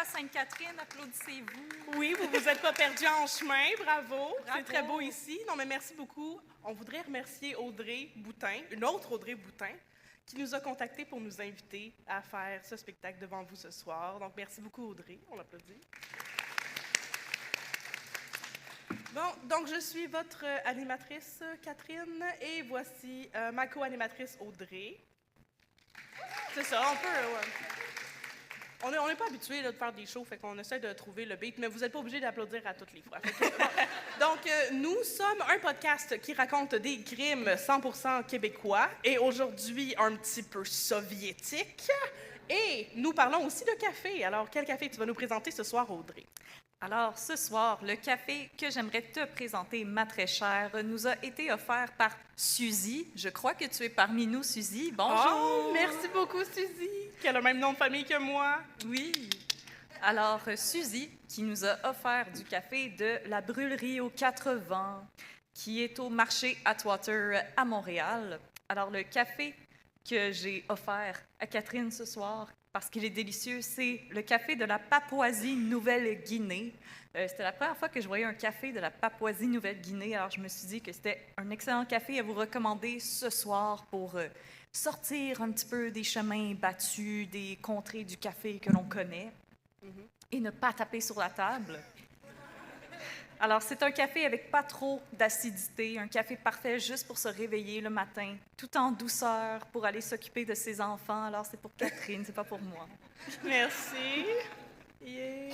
Sainte-Catherine, applaudissez-vous. Oui, vous vous êtes pas perdu en chemin, bravo. C'est très beau ici. Non, mais merci beaucoup. On voudrait remercier Audrey Boutin, une autre Audrey Boutin, qui nous a contactés pour nous inviter à faire ce spectacle devant vous ce soir. Donc, merci beaucoup, Audrey. On l'applaudit. Bon, donc je suis votre animatrice, Catherine, et voici ma co-animatrice, Audrey. C'est ça, on peut... On n'est pas habitué de faire des shows, fait qu'on essaie de trouver le beat, mais vous n'êtes pas obligé d'applaudir à toutes les fois. Donc, nous sommes un podcast qui raconte des crimes 100% québécois et aujourd'hui un petit peu soviétiques. Et nous parlons aussi de café. Alors, quel café tu vas nous présenter ce soir, Audrey? Alors, ce soir, le café que j'aimerais te présenter, ma très chère, nous a été offert par Suzy. Je crois que tu es parmi nous, Suzy. Bonjour! Oh, merci beaucoup, Suzy, qui a le même nom de famille que moi. Oui. Alors, Suzy, qui nous a offert du café de la brûlerie aux 4 vents, qui est au marché Atwater à Montréal. Alors, le café que j'ai offert à Catherine ce soir, parce qu'il est délicieux, c'est le café de la Papouasie-Nouvelle-Guinée. C'était la première fois que je voyais un café de la Papouasie-Nouvelle-Guinée, alors je me suis dit que c'était un excellent café à vous recommander ce soir pour sortir un petit peu des chemins battus, des contrées du café que l'on connaît, et ne pas taper sur la table. Alors, c'est un café avec pas trop d'acidité, un café parfait juste pour se réveiller le matin, tout en douceur, pour aller s'occuper de ses enfants. Alors, c'est pour Catherine, c'est pas pour moi. Merci. Yeah.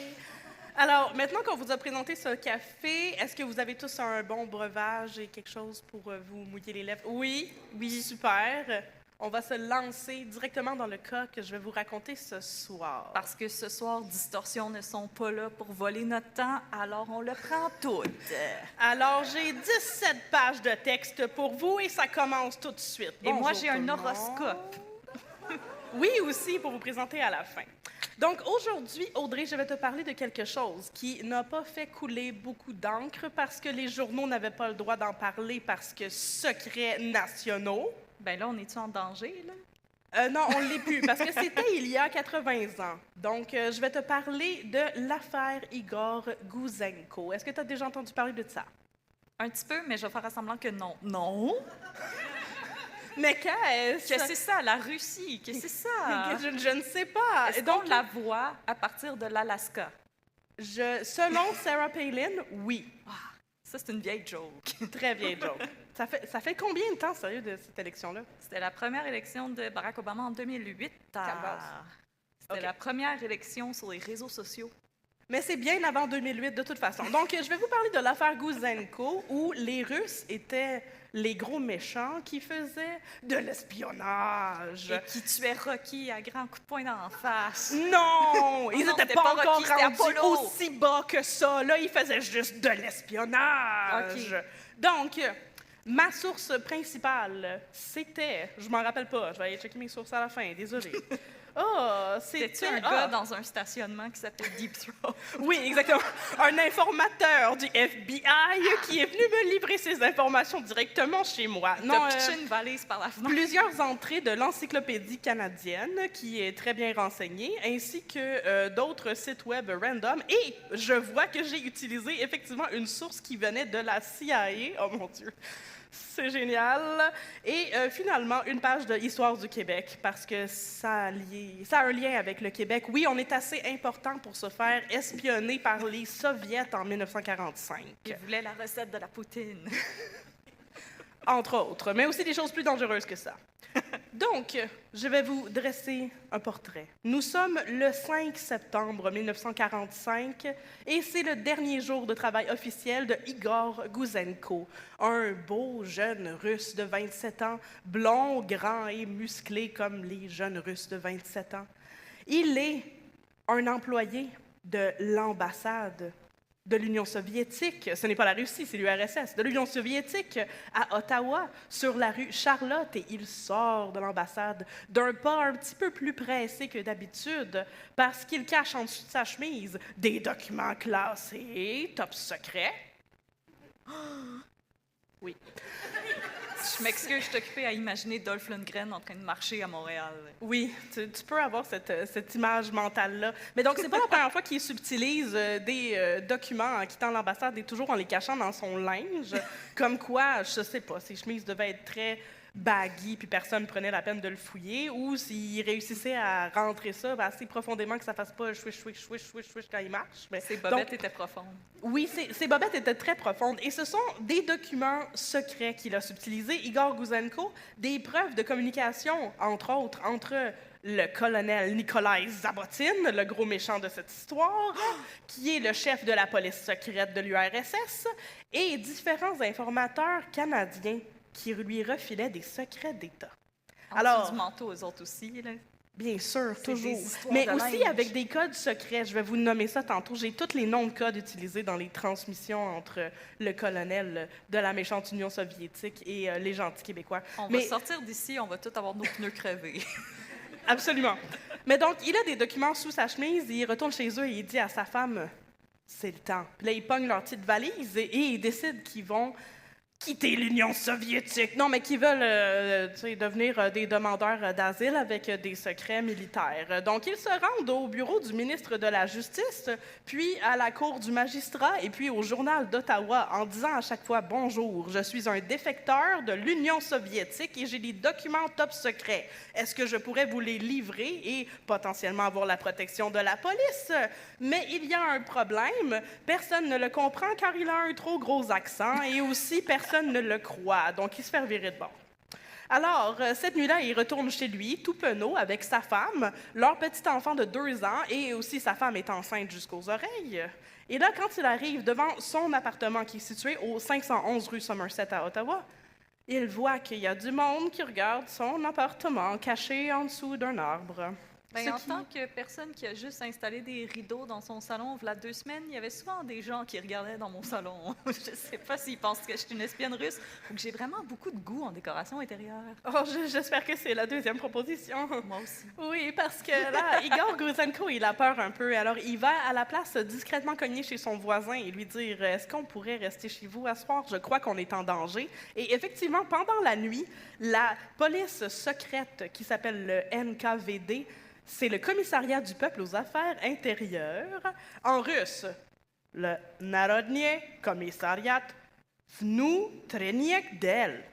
Alors, maintenant qu'on vous a présenté ce café, est-ce que vous avez tous un bon breuvage et quelque chose pour vous mouiller les lèvres? Oui? Oui, super. On va se lancer directement dans le cas que je vais vous raconter ce soir. Parce que ce soir, Distorsion ne sont pas là pour voler notre temps, alors on le prend tout. Alors, j'ai 17 pages de texte pour vous et ça commence tout de suite. Et moi, j'ai un horoscope. Oui, aussi, pour vous présenter à la fin. Donc, aujourd'hui, Audrey, je vais te parler de quelque chose qui n'a pas fait couler beaucoup d'encre parce que les journaux n'avaient pas le droit d'en parler parce que secrets nationaux. Ben là, on est-tu en danger, là? Non, on ne l'est plus, parce que c'était il y a 80 ans. Donc, je vais te parler de l'affaire Igor Gouzenko. Est-ce que tu as déjà entendu parler de ça? Un petit peu, mais je vais faire semblant que non. Non? Mais qu'est-ce? Que c'est ça, la Russie? Que c'est ça? Je ne sais pas. Est-ce qu'on la voit à partir de l'Alaska? Selon Sarah Palin, oui. Ah, ça, c'est une vieille joke. Très vieille joke. Ça fait combien de temps, sérieux, de cette élection-là? C'était la première élection de Barack Obama en 2008. C'était la première élection sur les réseaux sociaux. Mais c'est bien avant 2008, de toute façon. Donc, je vais vous parler de l'affaire Gouzenko, où les Russes étaient les gros méchants qui faisaient de l'espionnage. Et qui tuaient Rocky à grands coups de poing dans la face. Non! Ils n'étaient pas encore Rocky, rendus aussi bas que ça. Là, ils faisaient juste de l'espionnage. Okay. Donc, ma source principale, c'était... Je m'en rappelle pas. Je vais aller checker mes sources à la fin. Désolée. C'était un gars dans un stationnement qui s'appelle Deep Throat. Oui, exactement. Un informateur du FBI qui est venu me livrer ses informations directement chez moi. Il t'a pitché une valise par la fenêtre. Plusieurs entrées de l'Encyclopédie canadienne, qui est très bien renseignée, ainsi que d'autres sites web random. Et je vois que j'ai utilisé effectivement une source qui venait de la CIA. Oh mon Dieu! C'est génial. Et finalement, une page de Histoire du Québec, parce que ça a un lien avec le Québec. Oui, on est assez important pour se faire espionner par les Soviets en 1945. Ils voulaient la recette de la poutine. Entre autres, mais aussi des choses plus dangereuses que ça. Donc, je vais vous dresser un portrait. Nous sommes le 5 septembre 1945 et c'est le dernier jour de travail officiel de Igor Gouzenko, un beau jeune Russe de 27 ans, blond, grand et musclé comme les jeunes Russes de 27 ans. Il est un employé de l'ambassade de l'Union soviétique, ce n'est pas la Russie, c'est l'URSS, de l'Union soviétique à Ottawa, sur la rue Charlotte, et il sort de l'ambassade d'un pas un petit peu plus pressé que d'habitude, parce qu'il cache en dessous de sa chemise des documents classés, top secret. Oui. Je m'excuse, je suis occupée à imaginer Dolph Lundgren en train de marcher à Montréal. Oui, tu peux avoir cette image mentale-là. Mais donc, c'est pas la première fois qu'il subtilise des documents en quittant l'ambassade et toujours en les cachant dans son linge. Comme quoi, je sais pas, ses chemises devaient être très baggy puis personne prenait la peine de le fouiller, ou s'il réussissait à rentrer ça assez profondément que ça fasse pas chouiche, chouiche, chouiche, chouiche, chouiche quand il marche. Ses bobettes étaient profondes. Oui, ces bobettes étaient très profondes. Et ce sont des documents secrets qu'il a subtilisés, Igor Gouzenko, des preuves de communication, entre autres, entre le colonel Nikolai Zabotin, le gros méchant de cette histoire, qui est le chef de la police secrète de l'URSS, et différents informateurs canadiens qui lui refilaient des secrets d'État. Alors, du manteau aux autres aussi, là. Bien sûr, C'est toujours. des histoires Mais de aussi linge. avec des codes secrets. Je vais vous nommer ça tantôt. J'ai tous les noms de codes utilisés dans les transmissions entre le colonel de la méchante Union soviétique et les gentils Québécois. On va sortir d'ici, on va tous avoir nos pneus crevés. Absolument. Mais donc, il a des documents sous sa chemise, il retourne chez eux et il dit à sa femme, c'est le temps. Puis là, ils pognent leur petite valise et ils décident qu'ils vont quitter l'Union soviétique. Non, mais qui veulent devenir des demandeurs d'asile avec des secrets militaires. Donc, ils se rendent au bureau du ministre de la Justice, puis à la cour du magistrat, et puis au journal d'Ottawa, en disant à chaque fois « Bonjour, je suis un défecteur de l'Union soviétique et j'ai des documents top secrets. Est-ce que je pourrais vous les livrer et potentiellement avoir la protection de la police? Mais il y a un problème. Personne ne le comprend car il a un trop gros accent et aussi personne ne le croit, donc il se fait virer de bord. Alors, cette nuit-là, il retourne chez lui, tout penaud, avec sa femme, leur petit enfant de 2 ans, et aussi sa femme est enceinte jusqu'aux oreilles. Et là, quand il arrive devant son appartement qui est situé au 511 rue Somerset à Ottawa, il voit qu'il y a du monde qui regarde son appartement caché en dessous d'un arbre. En tant que personne qui a juste installé des rideaux dans son salon il y a 2 semaines, il y avait souvent des gens qui regardaient dans mon salon. Je ne sais pas s'ils pensent que je suis une espionne russe ou que j'ai vraiment beaucoup de goût en décoration intérieure. Oh, j'espère que c'est la deuxième proposition. Moi aussi. Oui, parce que là, Igor Gouzenko, il a peur un peu. Alors, il va à la place discrètement cogner chez son voisin et lui dire « Est-ce qu'on pourrait rester chez vous à ce soir? Je crois qu'on est en danger. » Et effectivement, pendant la nuit, la police secrète qui s'appelle le NKVD, c'est le Commissariat du peuple aux affaires intérieures, en russe, le Narodnie Commissariat Vnutreniek Del.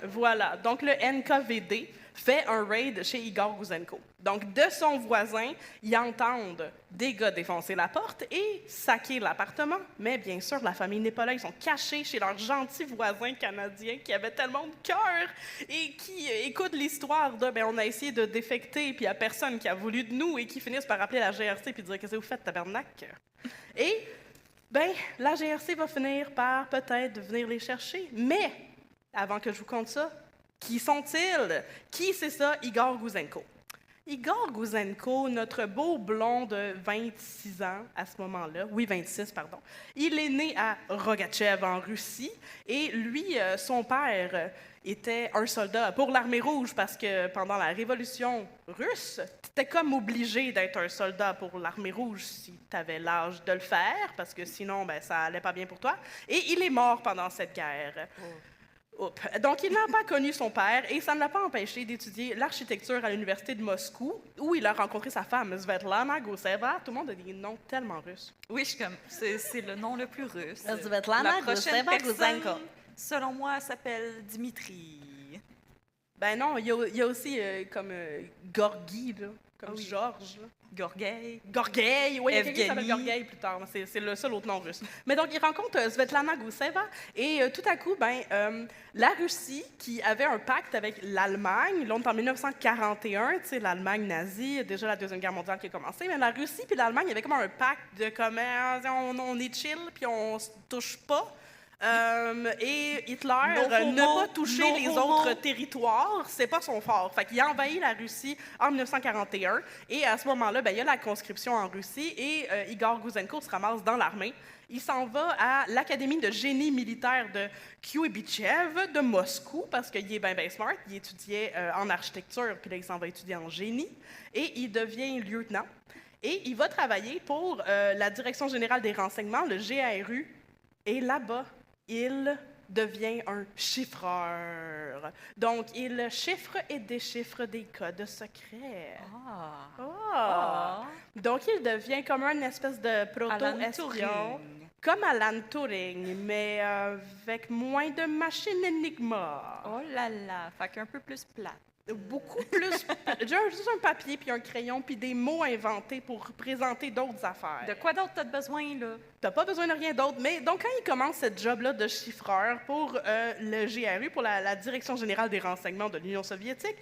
Voilà, donc le NKVD fait un raid chez Igor Gouzenko. Donc, de son voisin, ils entendent des gars défoncer la porte et saquer l'appartement. Mais bien sûr, la famille n'est pas là. Ils sont cachés chez leurs gentils voisins canadiens qui avaient tellement de cœur et qui écoutent l'histoire de « on a essayé de défecter, puis il n'y a personne qui a voulu de nous » et qui finissent par appeler la GRC puis dire « Qu'est-ce que vous faites, tabernacle? » Et, la GRC va finir par peut-être venir les chercher. Mais, avant que je vous conte ça, qui sont-ils? Qui c'est ça? Igor Gouzenko. Igor Gouzenko, notre beau blond de 26 ans à ce moment-là, oui, 26, pardon, il est né à Rogatchev, en Russie, et lui, son père était un soldat pour l'Armée rouge parce que pendant la Révolution russe, tu étais comme obligé d'être un soldat pour l'Armée rouge si tu avais l'âge de le faire, parce que sinon, ça allait pas bien pour toi. Et il est mort pendant cette guerre. Donc, il n'a pas connu son père et ça ne l'a pas empêché d'étudier l'architecture à l'université de Moscou, où il a rencontré sa femme, Svetlana Gousseva. Tout le monde a des noms tellement russes. Oui, c'est le nom le plus russe. Svetlana La prochaine Gousseva Gouzenko. personne, selon moi, s'appelle Dimitri. Ben non, il y a aussi comme Gorgi, là, comme oui. Georges. Là. Gorgueil, oui, il y a quelqu'un qui s'appelle Evgeny. Gorgueil plus tard, mais c'est le seul autre nom russe. Mais donc, il rencontre Svetlana Gousseva et tout à coup, la Russie, qui avait un pacte avec l'Allemagne, là, on est en 1941, tu sais, l'Allemagne nazie, déjà la Deuxième Guerre mondiale qui a commencé, mais la Russie puis l'Allemagne, il y avait comme un pacte de comme, on est chill puis on se touche pas. Et Hitler No homo, ne pas toucher no les homo. autres territoires, c'est pas son fort. Fait qu'il a envahi la Russie en 1941 et à ce moment-là, il y a la conscription en Russie et Igor Gouzenko se ramasse dans l'armée. Il s'en va à l'Académie de génie militaire de Kuybichev de Moscou parce qu'il est bien smart. Il étudiait en architecture, puis là, il s'en va étudier en génie et il devient lieutenant. Et il va travailler pour la Direction générale des renseignements, le GRU, et là-bas, il devient un chiffreur. Donc, il chiffre et déchiffre des codes secrets. Ah. Ah. Donc, il devient comme une espèce de Alan proto-espion, Turing. comme Alan Turing, mais avec moins de machines Enigma. Oh là là, fait qu'un peu plus plat. Beaucoup plus. J'ai juste un papier, puis un crayon, puis des mots inventés pour présenter d'autres affaires. De quoi d'autre t'as besoin, là? T'as pas besoin de rien d'autre. Mais donc, quand il commence cette job-là de chiffreur pour le GRU, pour la Direction générale des renseignements de l'Union soviétique,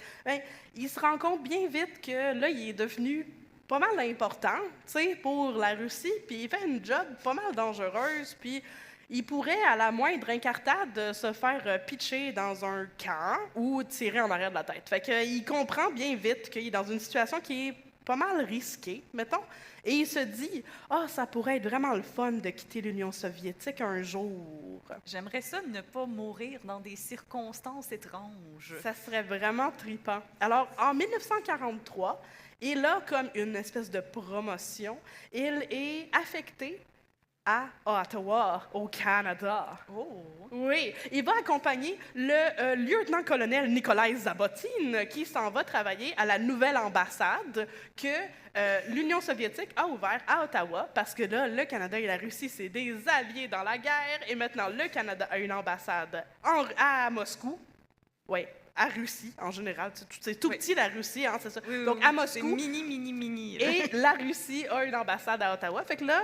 il se rend compte bien vite que là, il est devenu pas mal important, tu sais, pour la Russie, puis il fait une job pas mal dangereuse, puis il pourrait, à la moindre incartade, se faire pitcher dans un camp ou tirer en arrière de la tête. Fait qu'il comprend bien vite qu'il est dans une situation qui est pas mal risquée, mettons, et il se dit « Ah, ça pourrait être vraiment le fun de quitter l'Union soviétique un jour. J'aimerais ça ne pas mourir dans des circonstances étranges. » Ça serait vraiment trippant. Alors, en 1943, il a comme une espèce de promotion. Il est affecté à Ottawa, au Canada. Oh! Oui, il va accompagner le lieutenant-colonel Nikolai Zabotin qui s'en va travailler à la nouvelle ambassade que l'Union soviétique a ouverte à Ottawa parce que là, le Canada et la Russie, c'est des alliés dans la guerre et maintenant, le Canada a une ambassade à Moscou. Oui, à Russie en général. C'est tout petit, la Russie, hein, c'est ça. Oui, Donc, oui, à c'est Moscou. mini. Et la Russie a une ambassade à Ottawa. Fait que là,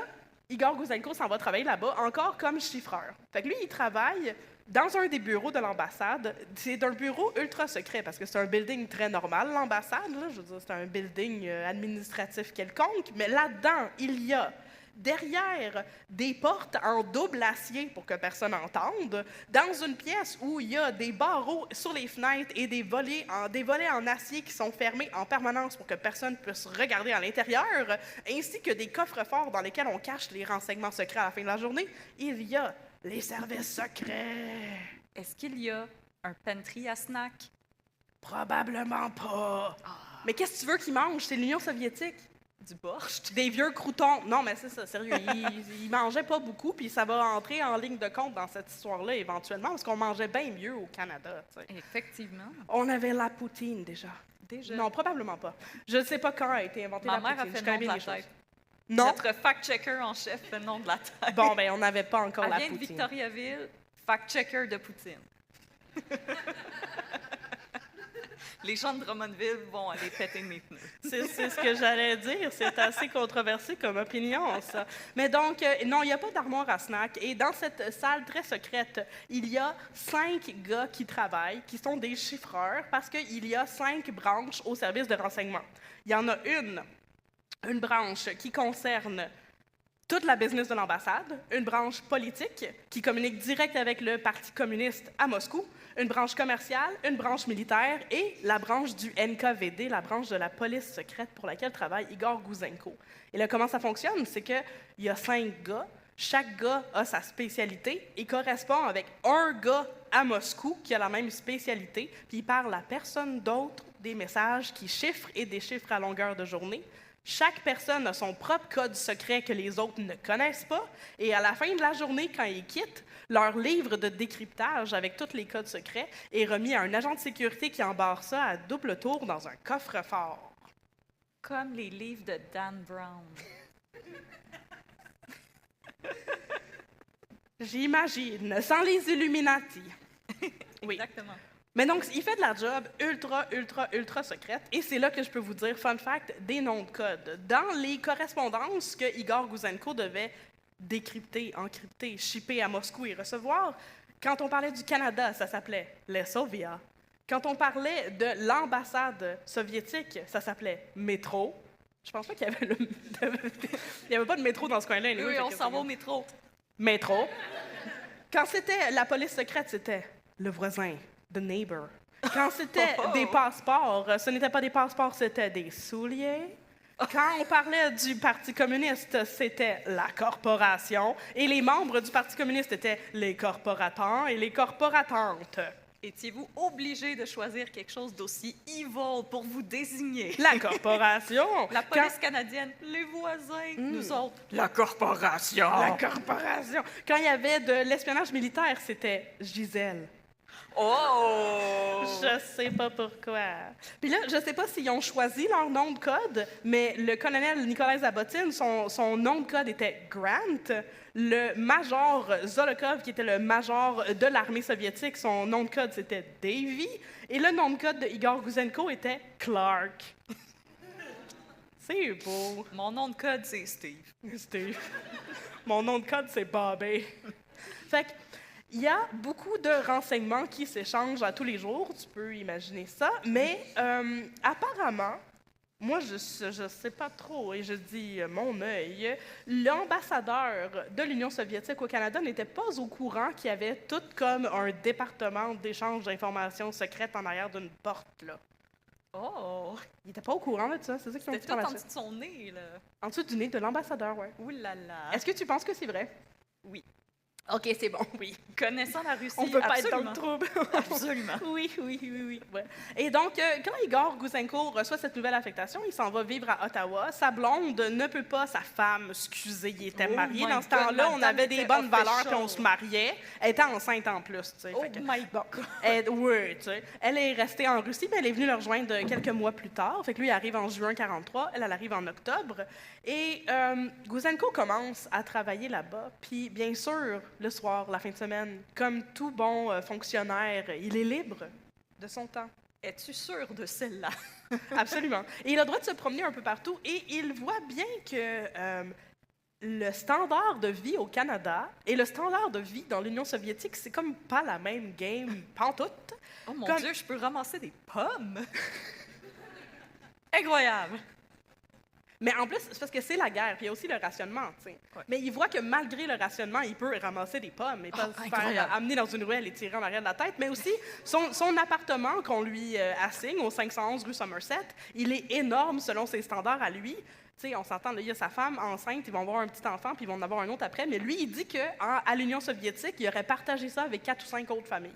Igor Gouzenko s'en va travailler là-bas, encore comme chiffreur. Fait que lui, il travaille dans un des bureaux de l'ambassade. C'est un bureau ultra secret, parce que c'est un building très normal, l'ambassade. Là, je veux dire, c'est un building administratif quelconque. Mais là-dedans, il y a, derrière des portes en double acier pour que personne n'entende, dans une pièce où il y a des barreaux sur les fenêtres et des volets en acier qui sont fermés en permanence pour que personne ne puisse regarder à l'intérieur, ainsi que des coffres-forts dans lesquels on cache les renseignements secrets à la fin de la journée, il y a les services secrets. Est-ce qu'il y a un pantry à snack? Probablement pas. Mais qu'est-ce que tu veux qu'ils mangent? C'est l'Union soviétique. Du borscht? Des vieux croutons. Non, mais c'est ça, sérieux. Ils mangeaient pas beaucoup, puis ça va entrer en ligne de compte dans cette histoire-là éventuellement, parce qu'on mangeait bien mieux au Canada. T'sais. Effectivement. On avait la poutine déjà. Déjà. Non, probablement pas. Je ne sais pas quand a été inventée Ma la mère a poutine. fait Je le nom connais de la bien les tête. choses. Non? Notre fact-checker en chef fait le nom de la tête. Bon, ben on n'avait pas encore Elle la vient de poutine. Victoriaville, fact-checker de Poutine. Les gens de Drummondville vont aller péter mes pneus. C'est ce que j'allais dire. C'est assez controversé comme opinion, ça. Mais donc, non, il n'y a pas d'armoire à snack. Et dans cette salle très secrète, il y a 5 gars qui travaillent, qui sont des chiffreurs, parce qu'il y a 5 branches au service de renseignement. Il y en a une branche qui concerne toute la business de l'ambassade, une branche politique qui communique direct avec le Parti communiste à Moscou, une branche commerciale, une branche militaire et la branche du NKVD, la branche de la police secrète pour laquelle travaille Igor Gouzenko. Et là, comment ça fonctionne? C'est qu'il y a 5 gars, chaque gars a sa spécialité et correspond avec un gars à Moscou qui a la même spécialité, puis il parle à personne d'autre des messages qui chiffrent et déchiffrent à longueur de journée. Chaque personne a son propre code secret que les autres ne connaissent pas. Et à la fin de la journée, quand ils quittent, leur livre de décryptage avec tous les codes secrets est remis à un agent de sécurité qui embarque ça à double tour dans un coffre-fort. Comme les livres de Dan Brown. J'imagine, sans les Illuminati. Oui. Exactement. Mais donc, il fait de la job ultra secrète. Et c'est là que je peux vous dire, fun fact, des noms de code. Dans les correspondances que Igor Gouzenko devait décrypter, encrypter, shipper à Moscou et recevoir, quand on parlait du Canada, ça s'appelait les Soviets. Quand on parlait de l'ambassade soviétique, ça s'appelait métro. Je pense pas qu'il y avait il y avait pas de métro dans ce coin-là. Oui, on s'en va au métro. Métro. Quand c'était la police secrète, c'était le voisin, the neighbor. Quand c'était des passeports, ce n'était pas des passeports, c'était des souliers. Quand on parlait du Parti communiste, c'était la corporation. Et les membres du Parti communiste étaient les corporatants et les corporatantes. Étiez-vous obligé de choisir quelque chose d'aussi evil pour vous désigner? La corporation. La police canadienne, les voisins, nous autres. La corporation. La corporation. Quand il y avait de l'espionnage militaire, c'était Gisèle. Oh! Je sais pas pourquoi. Puis là, je sais pas s'ils ont choisi leur nom de code, mais le colonel Nicolas Zabotin, son nom de code était Grant. Le major Zolokov, qui était le major de l'armée soviétique, son nom de code, c'était Davy. Et le nom de code de Igor Gouzenko était Clark. C'est beau. Mon nom de code, c'est Steve. Steve. Mon nom de code, c'est Bobby. Fait que, il y a beaucoup de renseignements qui s'échangent à tous les jours, tu peux imaginer ça, mais apparemment, moi je sais pas trop, et je dis mon œil, l'ambassadeur de l'Union soviétique au Canada n'était pas au courant qu'il y avait tout comme un département d'échange d'informations secrètes en arrière d'une porte, là. Oh! Il n'était pas au courant de ça, c'est ça qu'ils ont C'était dit tout par la en suite. dessous de son nez, là. En dessous du nez de l'ambassadeur, ouais. Ouh là là! Est-ce que tu penses que c'est vrai? Oui. OK, c'est bon, oui. Connaissant la Russie, On peut pas être dans absolument. le trouble. Absolument. Oui. Ouais. Et donc, quand Igor Gouzenko reçoit cette nouvelle affectation, il s'en va vivre à Ottawa. Sa blonde ne peut pas, sa femme, excusez, il était Oh marié. my Dans ce God, temps-là, on madame avait des était bonnes valeurs official. puis on se mariait. Elle était enceinte en plus, tu sais. Oh Fait que- my God! oui, tu sais. Elle est restée en Russie, mais elle est venue le rejoindre quelques mois plus tard. Fait que lui, il arrive en juin 43, elle arrive en octobre. Et Gouzenko commence à travailler là-bas. Puis, bien sûr, le soir, la fin de semaine, comme tout bon fonctionnaire, il est libre de son temps. Es-tu sûr de celle-là? Absolument. Et il a le droit de se promener un peu partout. Et il voit bien que le standard de vie au Canada et le standard de vie dans l'Union soviétique, c'est comme pas la même game, pantoute. Oh mon Comme- Dieu, je peux ramasser des pommes! Incroyable! Mais en plus, c'est parce que c'est la guerre, puis il y a aussi le rationnement, tu sais. Ouais. Mais il voit que malgré le rationnement, il peut ramasser des pommes et pas se faire incroyable. amener dans une ruelle et tirer en arrière de la tête. Mais aussi, son appartement qu'on lui assigne au 511 rue Somerset, il est énorme selon ses standards à lui. Tu sais, on s'entend, là, il y a sa femme enceinte, ils vont avoir un petit enfant, puis ils vont en avoir un autre après. Mais lui, il dit qu'à l'Union soviétique, il aurait partagé ça avec 4 ou 5 autres familles,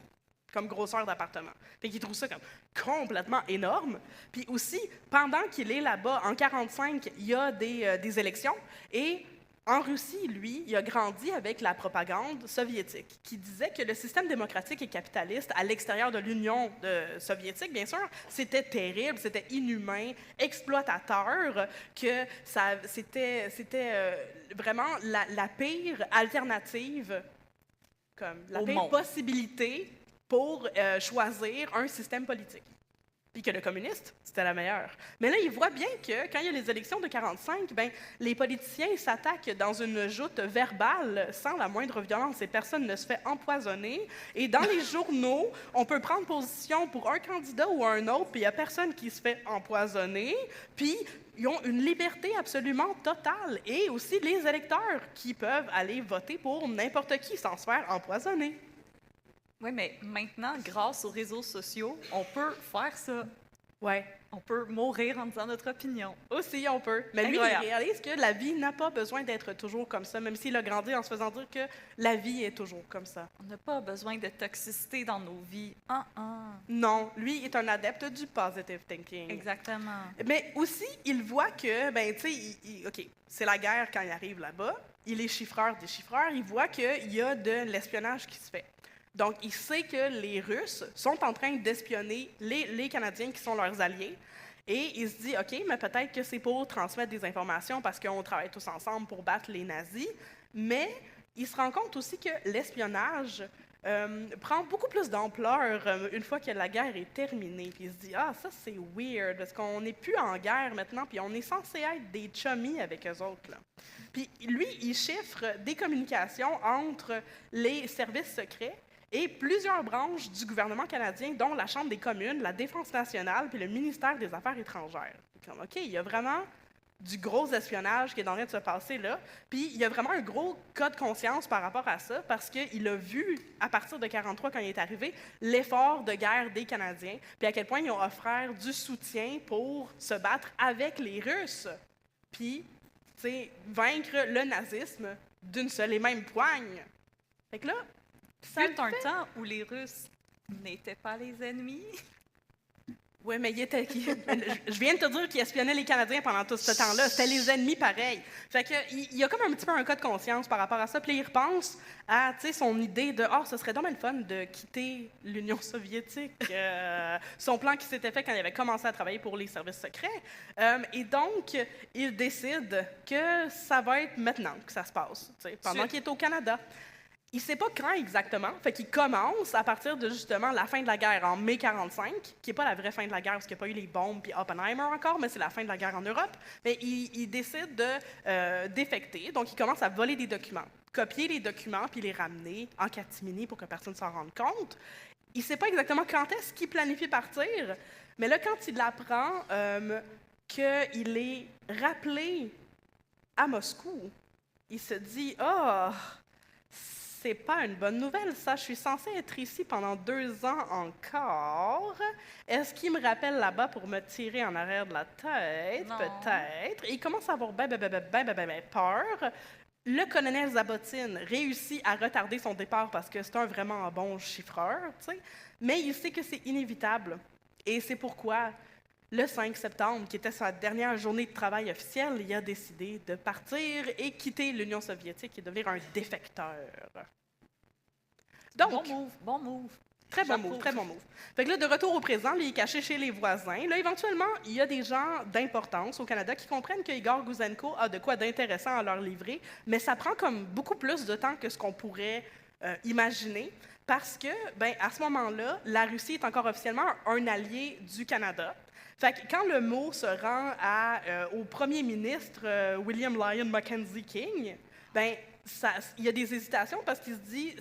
comme grosseur d'appartement. Fait qu'il trouve ça comme complètement énorme. Puis aussi, pendant qu'il est là-bas, en 1945, il y a des élections. Et en Russie, lui, il a grandi avec la propagande soviétique, qui disait que le système démocratique et capitaliste à l'extérieur de l'Union soviétique, bien sûr, c'était terrible, c'était inhumain, exploitateur, que c'était vraiment la pire alternative, comme la Au pire monde. possibilité pour choisir un système politique. Puis que le communiste, c'était la meilleure. Mais là, il voit bien que quand il y a les élections de 1945, ben, les politiciens s'attaquent dans une joute verbale sans la moindre violence et personne ne se fait empoisonner. Et dans les journaux, on peut prendre position pour un candidat ou un autre, puis il n'y a personne qui se fait empoisonner. Puis ils ont une liberté absolument totale. Et aussi les électeurs qui peuvent aller voter pour n'importe qui sans se faire empoisonner. Oui, mais maintenant, grâce aux réseaux sociaux, on peut faire ça. Ouais. On peut mourir en disant notre opinion. Aussi, on peut. Mais lui, il Incroyable. réalise que la vie n'a pas besoin d'être toujours comme ça, même s'il a grandi en se faisant dire que la vie est toujours comme ça. On n'a pas besoin de toxicité dans nos vies. Non, lui est un adepte du positive thinking. Exactement. Mais aussi, il voit que, ben, tu sais, OK, c'est la guerre quand il arrive là-bas. Il est chiffreur des chiffreurs. Il voit qu'il y a de l'espionnage qui se fait. Donc, il sait que les Russes sont en train d'espionner les Canadiens qui sont leurs alliés. Et il se dit, OK, mais peut-être que c'est pour transmettre des informations parce qu'on travaille tous ensemble pour battre les nazis. Mais il se rend compte aussi que l'espionnage prend beaucoup plus d'ampleur une fois que la guerre est terminée. Puis il se dit, ah, ça c'est weird, parce qu'on n'est plus en guerre maintenant, puis on est censé être des chummies avec eux autres, là. Puis lui, il chiffre des communications entre les services secrets et plusieurs branches du gouvernement canadien, dont la Chambre des communes, la Défense nationale puis le ministère des Affaires étrangères. Comme, OK, il y a vraiment du gros espionnage qui est en train de se passer là. Puis il y a vraiment un gros cas de conscience par rapport à ça, parce qu'il a vu, à partir de 1943, quand il est arrivé, l'effort de guerre des Canadiens, puis à quel point ils ont offert du soutien pour se battre avec les Russes, puis vaincre le nazisme d'une seule et même poigne. Fait que là, ça Fut un temps où les Russes n'étaient pas les ennemis. Oui, mais je viens de te dire qu'il espionnait les Canadiens pendant tout ce temps-là. C'était les ennemis pareil. Fait que, il y a comme un petit peu un cas de conscience par rapport à ça. Puis il repense à son idée de « Ah, ce serait dommage le fun de quitter l'Union soviétique. Son plan qui s'était fait quand il avait commencé à travailler pour les services secrets. Et donc, il décide que ça va être maintenant que ça se passe, pendant qu'il est au Canada. Il ne sait pas quand exactement, fait qu'il commence à partir de justement la fin de la guerre en mai 1945, qui n'est pas la vraie fin de la guerre parce qu'il n'y a pas eu les bombes puis Oppenheimer encore, mais c'est la fin de la guerre en Europe. Mais il décide de défecter, donc il commence à voler des documents, copier les documents puis les ramener en catimini pour que personne ne s'en rende compte. Il ne sait pas exactement quand est-ce qu'il planifie partir, mais là, quand il apprend qu'il est rappelé à Moscou, il se dit « Ah! C'est pas une bonne nouvelle, ça. Je suis censée être ici pendant 2 ans encore. Est-ce qu'il me rappelle là-bas pour me tirer en arrière de la tête? Non. Peut-être. Et il commence à avoir peur. Le colonel Zabotin réussit à retarder son départ parce que c'est un vraiment bon chiffreur, mais il sait que c'est inévitable. Et c'est pourquoi, le 5 septembre, qui était sa dernière journée de travail officielle, il a décidé de partir et quitter l'Union soviétique et devenir un défecteur. Donc, Bon move. Très bon move. Fait que là, de retour au présent, il est caché chez les voisins. Là, éventuellement, il y a des gens d'importance au Canada qui comprennent que Igor Gouzenko a de quoi d'intéressant à leur livrer, mais ça prend comme beaucoup plus de temps que ce qu'on pourrait imaginer, parce que, à ce moment-là, la Russie est encore officiellement un allié du Canada. Fait que quand le mot se rend au premier ministre William Lyon Mackenzie King, il y a des hésitations parce qu'il se dit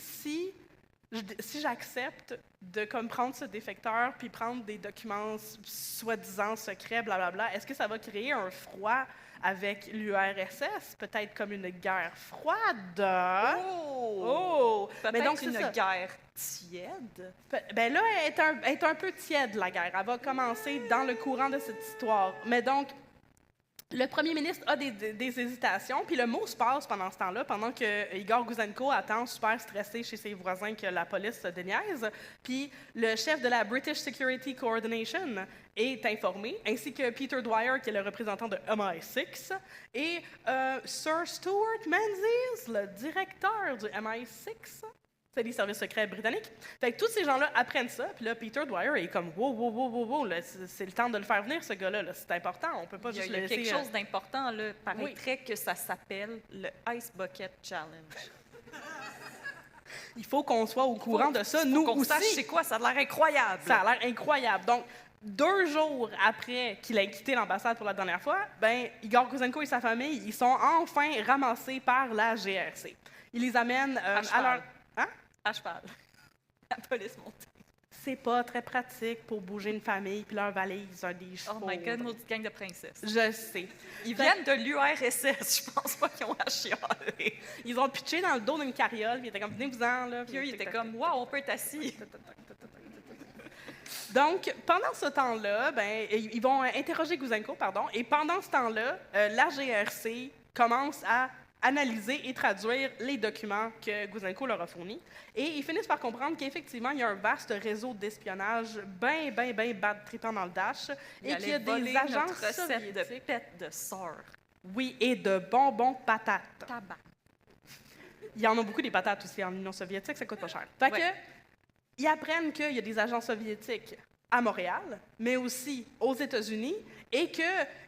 si j'accepte de prendre ce défecteur puis prendre des documents soi-disant secrets, blablabla, est-ce que ça va créer un froid avec l'URSS? Peut-être comme une guerre froide. Oh! Peut-être donc, une guerre tiède. Là, elle est un peu tiède, la guerre. Elle va commencer dans le courant de cette histoire. Mais donc, le premier ministre a des hésitations, puis le mot se passe pendant ce temps-là, pendant que Igor Gouzenko attend super stressé chez ses voisins que la police se déniaise. Puis le chef de la British Security Coordination est informé, ainsi que Peter Dwyer, qui est le représentant de MI6, et Sir Stuart Menzies, le directeur du MI6. C'est les services secrets britanniques. Fait que tous ces gens-là apprennent ça, puis là, Peter Dwyer est comme « Wow, là, c'est le temps de le faire venir, ce gars-là, là, c'est important, on peut pas juste le laisser... » Il y a quelque chose d'important, là, paraîtrait que ça s'appelle le Ice Bucket Challenge. Il faut qu'on soit au courant de ça, nous qu'on aussi. sache c'est quoi, ça a l'air incroyable. Ça a l'air incroyable. Donc, 2 jours après qu'il ait quitté l'ambassade pour la dernière fois, Igor Gouzenko et sa famille, ils sont enfin ramassés par la GRC. Ils les amènent à leur... À cheval. La police montée. C'est pas très pratique pour bouger une famille puis leur valise, des chevaux. Oh my God, maudite gang de princesses. Je sais. Ils viennent de l'URSS, je pense pas qu'ils ont à chialer. Ils ont pitché dans le dos d'une carriole, puis ils étaient comme « Venez-vous-en, là. » Puis eux, ils étaient comme « Wow, on peut être assis. » Donc, pendant ce temps-là, ils vont interroger Gouzenko, et pendant ce temps-là, la GRC commence à analyser et traduire les documents que Gouzenko leur a fournis. Et ils finissent par comprendre qu'effectivement, il y a un vaste réseau d'espionnage bien bad-trippant dans le dash. Et qu'il y a des agents soviétiques de pète de sœur. Oui, et de bonbons patates. Tabac. Il y en a beaucoup des patates aussi en Union soviétique, ça coûte pas cher. Fait que, ils apprennent qu'il y a des agents soviétiques à Montréal, mais aussi aux États-Unis, et qu'il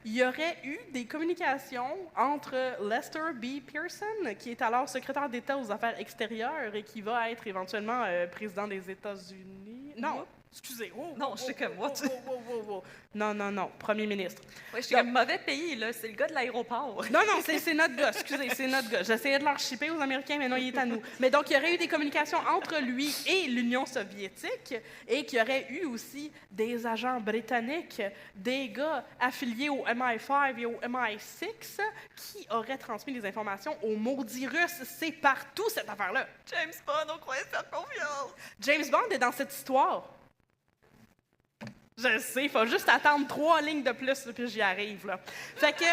y aurait eu des communications entre Lester B. Pearson, qui est alors secrétaire d'État aux Affaires extérieures et qui va être éventuellement président des États-Unis. Non, Excusez. Oh, Non, oh, je sais oh, comme moi, oh, tu- oh, oh, oh, oh. Non, premier ministre. Ouais, je suis comme mauvais pays, là. C'est le gars de l'aéroport. Non, c'est notre gars, excusez, c'est notre gars. J'essayais de leur shipper aux Américains, mais non, il est à nous. Mais donc, il y aurait eu des communications entre lui et l'Union soviétique et qu'il y aurait eu aussi des agents britanniques, des gars affiliés au MI5 et au MI6 qui auraient transmis des informations aux maudits Russes. C'est partout, cette affaire-là. James Bond, on croyait faire confiance. James Bond est dans cette histoire. Je le sais, il faut juste attendre 3 lignes de plus, puis j'y arrive, là. Fait que,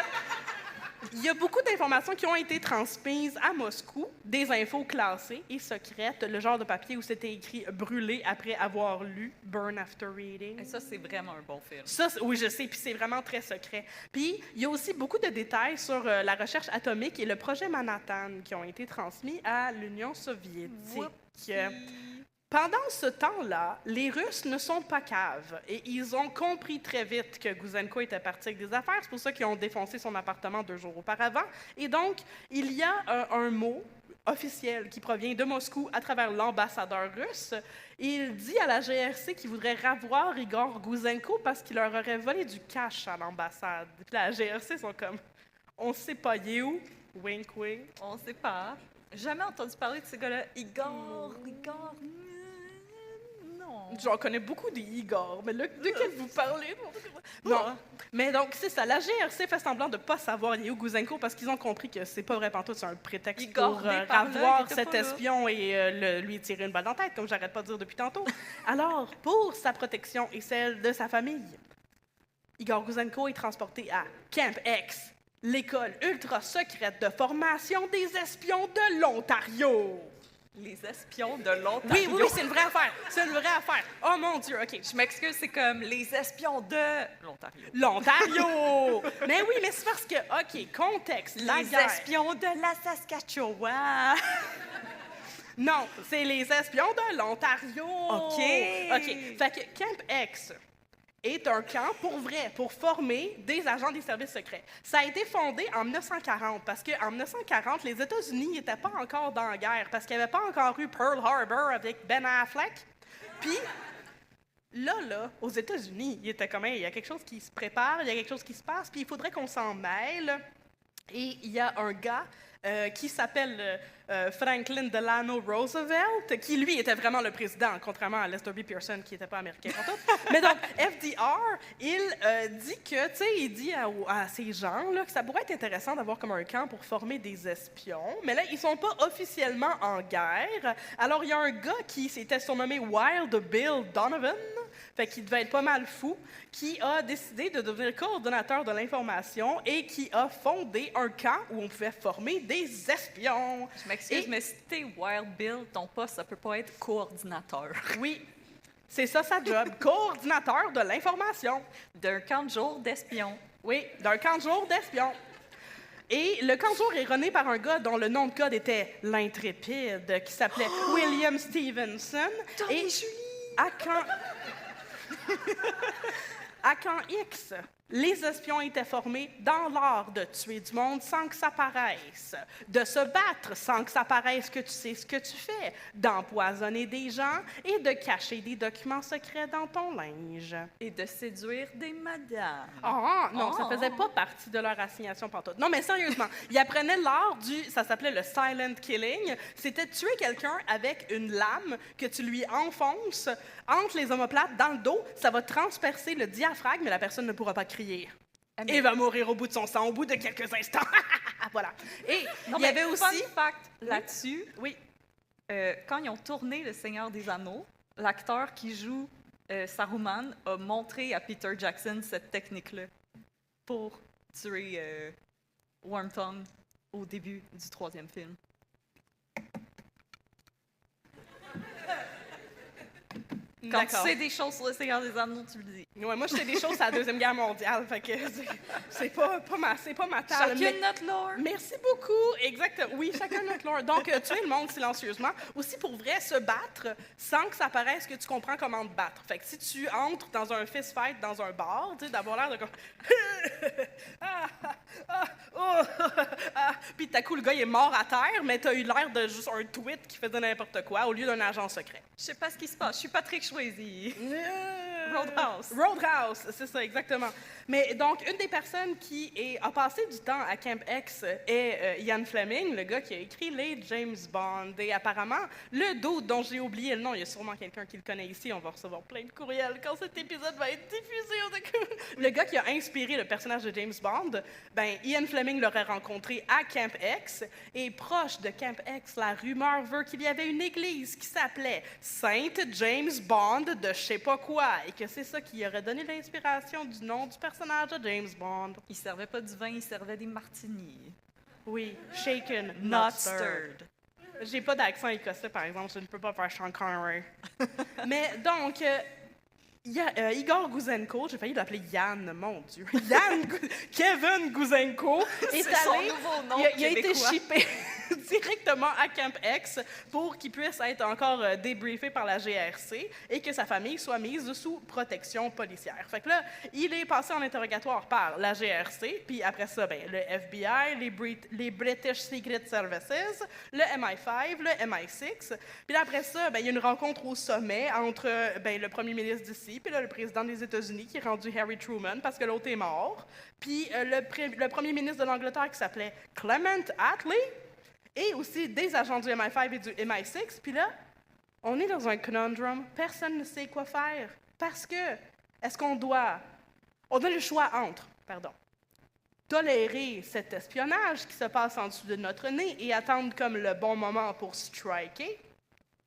il y a beaucoup d'informations qui ont été transmises à Moscou, des infos classées et secrètes, le genre de papier où c'était écrit « brûlé après avoir lu »,« burn after reading ». Et ça, c'est vraiment un bon film. Ça, oui, je sais, puis c'est vraiment très secret. Puis, il y a aussi beaucoup de détails sur la recherche atomique et le projet Manhattan qui ont été transmis à l'Union soviétique. Pendant ce temps-là, les Russes ne sont pas caves et ils ont compris très vite que Gouzenko était parti avec des affaires. C'est pour ça qu'ils ont défoncé son appartement 2 jours auparavant. Et donc, il y a un mot officiel qui provient de Moscou à travers l'ambassadeur russe. Il dit à la GRC qu'il voudrait ravoir Igor Gouzenko parce qu'il leur aurait volé du cash à l'ambassade. Puis la GRC sont comme « On sait pas, il est où? » Wink, wink. On sait pas. Jamais entendu parler de ce gars-là. Igor. Non. J'en connais beaucoup des Igor, mais lequel vous parlez? Non. Mais donc, c'est ça. La GRC fait semblant de ne pas savoir il est où Gouzenko parce qu'ils ont compris que c'est pas vrai pantoute, c'est un prétexte Igor pour par là, il ravoir était cet pas là. espion et lui tirer une balle dans la tête, comme j'arrête pas de dire depuis tantôt. Alors, pour sa protection et celle de sa famille, Igor Gouzenko est transporté à Camp X, l'école ultra secrète de formation des espions de l'Ontario. Les espions de l'Ontario. Oui, c'est une vraie affaire. C'est une vraie affaire. Oh mon Dieu, OK. Je m'excuse, c'est comme les espions de l'Ontario. L'Ontario! Mais oui, mais c'est parce que, OK, contexte, la Les guerre. espions de la Saskatchewan. Non, c'est les espions de l'Ontario. OK. Fait que Camp X est un camp pour vrai, pour former des agents des services secrets. Ça a été fondé en 1940, parce qu'en 1940, les États-Unis n'étaient pas encore dans la guerre, parce qu'il n'y avait pas encore eu Pearl Harbor avec Ben Affleck. Puis, là, aux États-Unis, il était comme, il y a quelque chose qui se prépare, il y a quelque chose qui se passe, puis il faudrait qu'on s'en mêle. Et il y a un gars qui s'appelle Franklin Delano Roosevelt, qui, lui, était vraiment le président, contrairement à Lester B. Pearson, qui n'était pas américain. Mais donc, FDR, il dit que, tu sais, il dit à ces gens là, que ça pourrait être intéressant d'avoir comme un camp pour former des espions, mais là, ils sont pas officiellement en guerre. Alors, il y a un gars qui s'était surnommé Wild Bill Donovan, fait qu'il devait être pas mal fou, qui a décidé de devenir coordonnateur de l'information et qui a fondé un camp où on pouvait former des espions. Je m'excuse, Et- mais si t'es Wild Bill, ton poste, ça peut pas être coordinateur. Oui, c'est ça sa job, coordinateur de l'information. D'un camp de jour d'espions. Oui, d'un camp de jour d'espions. Et le camp de jour est rené par un gars dont le nom de code était l'intrépide, qui s'appelait William Stevenson. Et à camp... À camp X, les espions étaient formés dans l'art de tuer du monde sans que ça paraisse, de se battre sans que ça paraisse que tu sais ce que tu fais, d'empoisonner des gens et de cacher des documents secrets dans ton linge. Et de séduire des madames. Ah, non, ça Oh. faisait pas partie de leur assignation pantoute. Non, mais sérieusement, ils apprenaient l'art ça s'appelait le silent killing. C'était tuer quelqu'un avec une lame que tu lui enfonces entre les omoplates dans le dos. Ça va transpercer le diaphragme, mais la personne ne pourra pas crier. Ah, Et va mourir au bout de son sang, au bout de quelques instants. Voilà. Et Non, il y mais avait aussi... Fun fact là-dessus, Oui, quand ils ont tourné Le Seigneur des Anneaux, l'acteur qui joue Saruman a montré à Peter Jackson cette technique-là pour tuer Wormtongue au début du 3e film. Quand tu d'accord. sais des choses sur Le Seigneur des Anneaux, tu le dis. Ouais, moi, je sais des choses à la Deuxième Guerre mondiale, fait que c'est pas ma table. mais- Chacune notre lore. Merci beaucoup. Exactement. Oui, chacun notre lore. Donc, tuer le monde silencieusement. Aussi, pour vrai, se battre sans que ça paraisse que tu comprends comment te battre. Fait que si tu entres dans un fist fight dans un bar, tu sais, d'avoir l'air de comme... Puis, tout à coup, le gars, il est mort à terre, mais t'as eu l'air de juste un tweet qui faisait n'importe quoi au lieu d'un agent secret. Je sais pas ce qui se passe. Je suis Patrick choisi. Roadhouse. Roadhouse, c'est ça, exactement. Mais donc, une des personnes qui a passé du temps à Camp X est Ian Fleming, le gars qui a écrit les James Bond. Et apparemment, le dude dont j'ai oublié le nom, il y a sûrement quelqu'un qui le connaît ici, on va recevoir plein de courriels quand cet épisode va être diffusé. Le gars qui a inspiré le personnage de James Bond, ben, Ian Fleming l'aurait rencontré à Camp X. Et proche de Camp X, la rumeur veut qu'il y avait une église qui s'appelait Sainte James Bond de je sais pas quoi. Et que c'est ça qui aurait donné l'inspiration du nom du personnage de James Bond. Il servait pas du vin, il servait des martinis. Oui, shaken, Not stirred. J'ai pas d'accent écossais, par exemple, je ne peux pas faire Sean Connery. Mais donc, Igor Gouzenko, j'ai failli l'appeler Yann, mon Dieu. Kevin Gouzenko est C'est son allé, nouveau nom il a été québécois. shippé directement à Camp X pour qu'il puisse être encore débriefé par la GRC et que sa famille soit mise sous protection policière. Fait que là, il est passé en interrogatoire par la GRC, puis après ça, ben, le FBI, les British Secret Services, le MI5, le MI6. Puis là, après ça, ben, il y a une rencontre au sommet entre ben, le premier ministre d'ici puis là, le président des États-Unis qui est rendu Harry Truman parce que l'autre est mort. Puis le premier ministre de l'Angleterre qui s'appelait Clement Attlee et aussi des agents du MI5 et du MI6. Puis là, on est dans un conundrum. Personne ne sait quoi faire. Parce que, est-ce qu'on doit... On a le choix entre, tolérer cet espionnage qui se passe en dessous de notre nez et attendre comme le bon moment pour striker,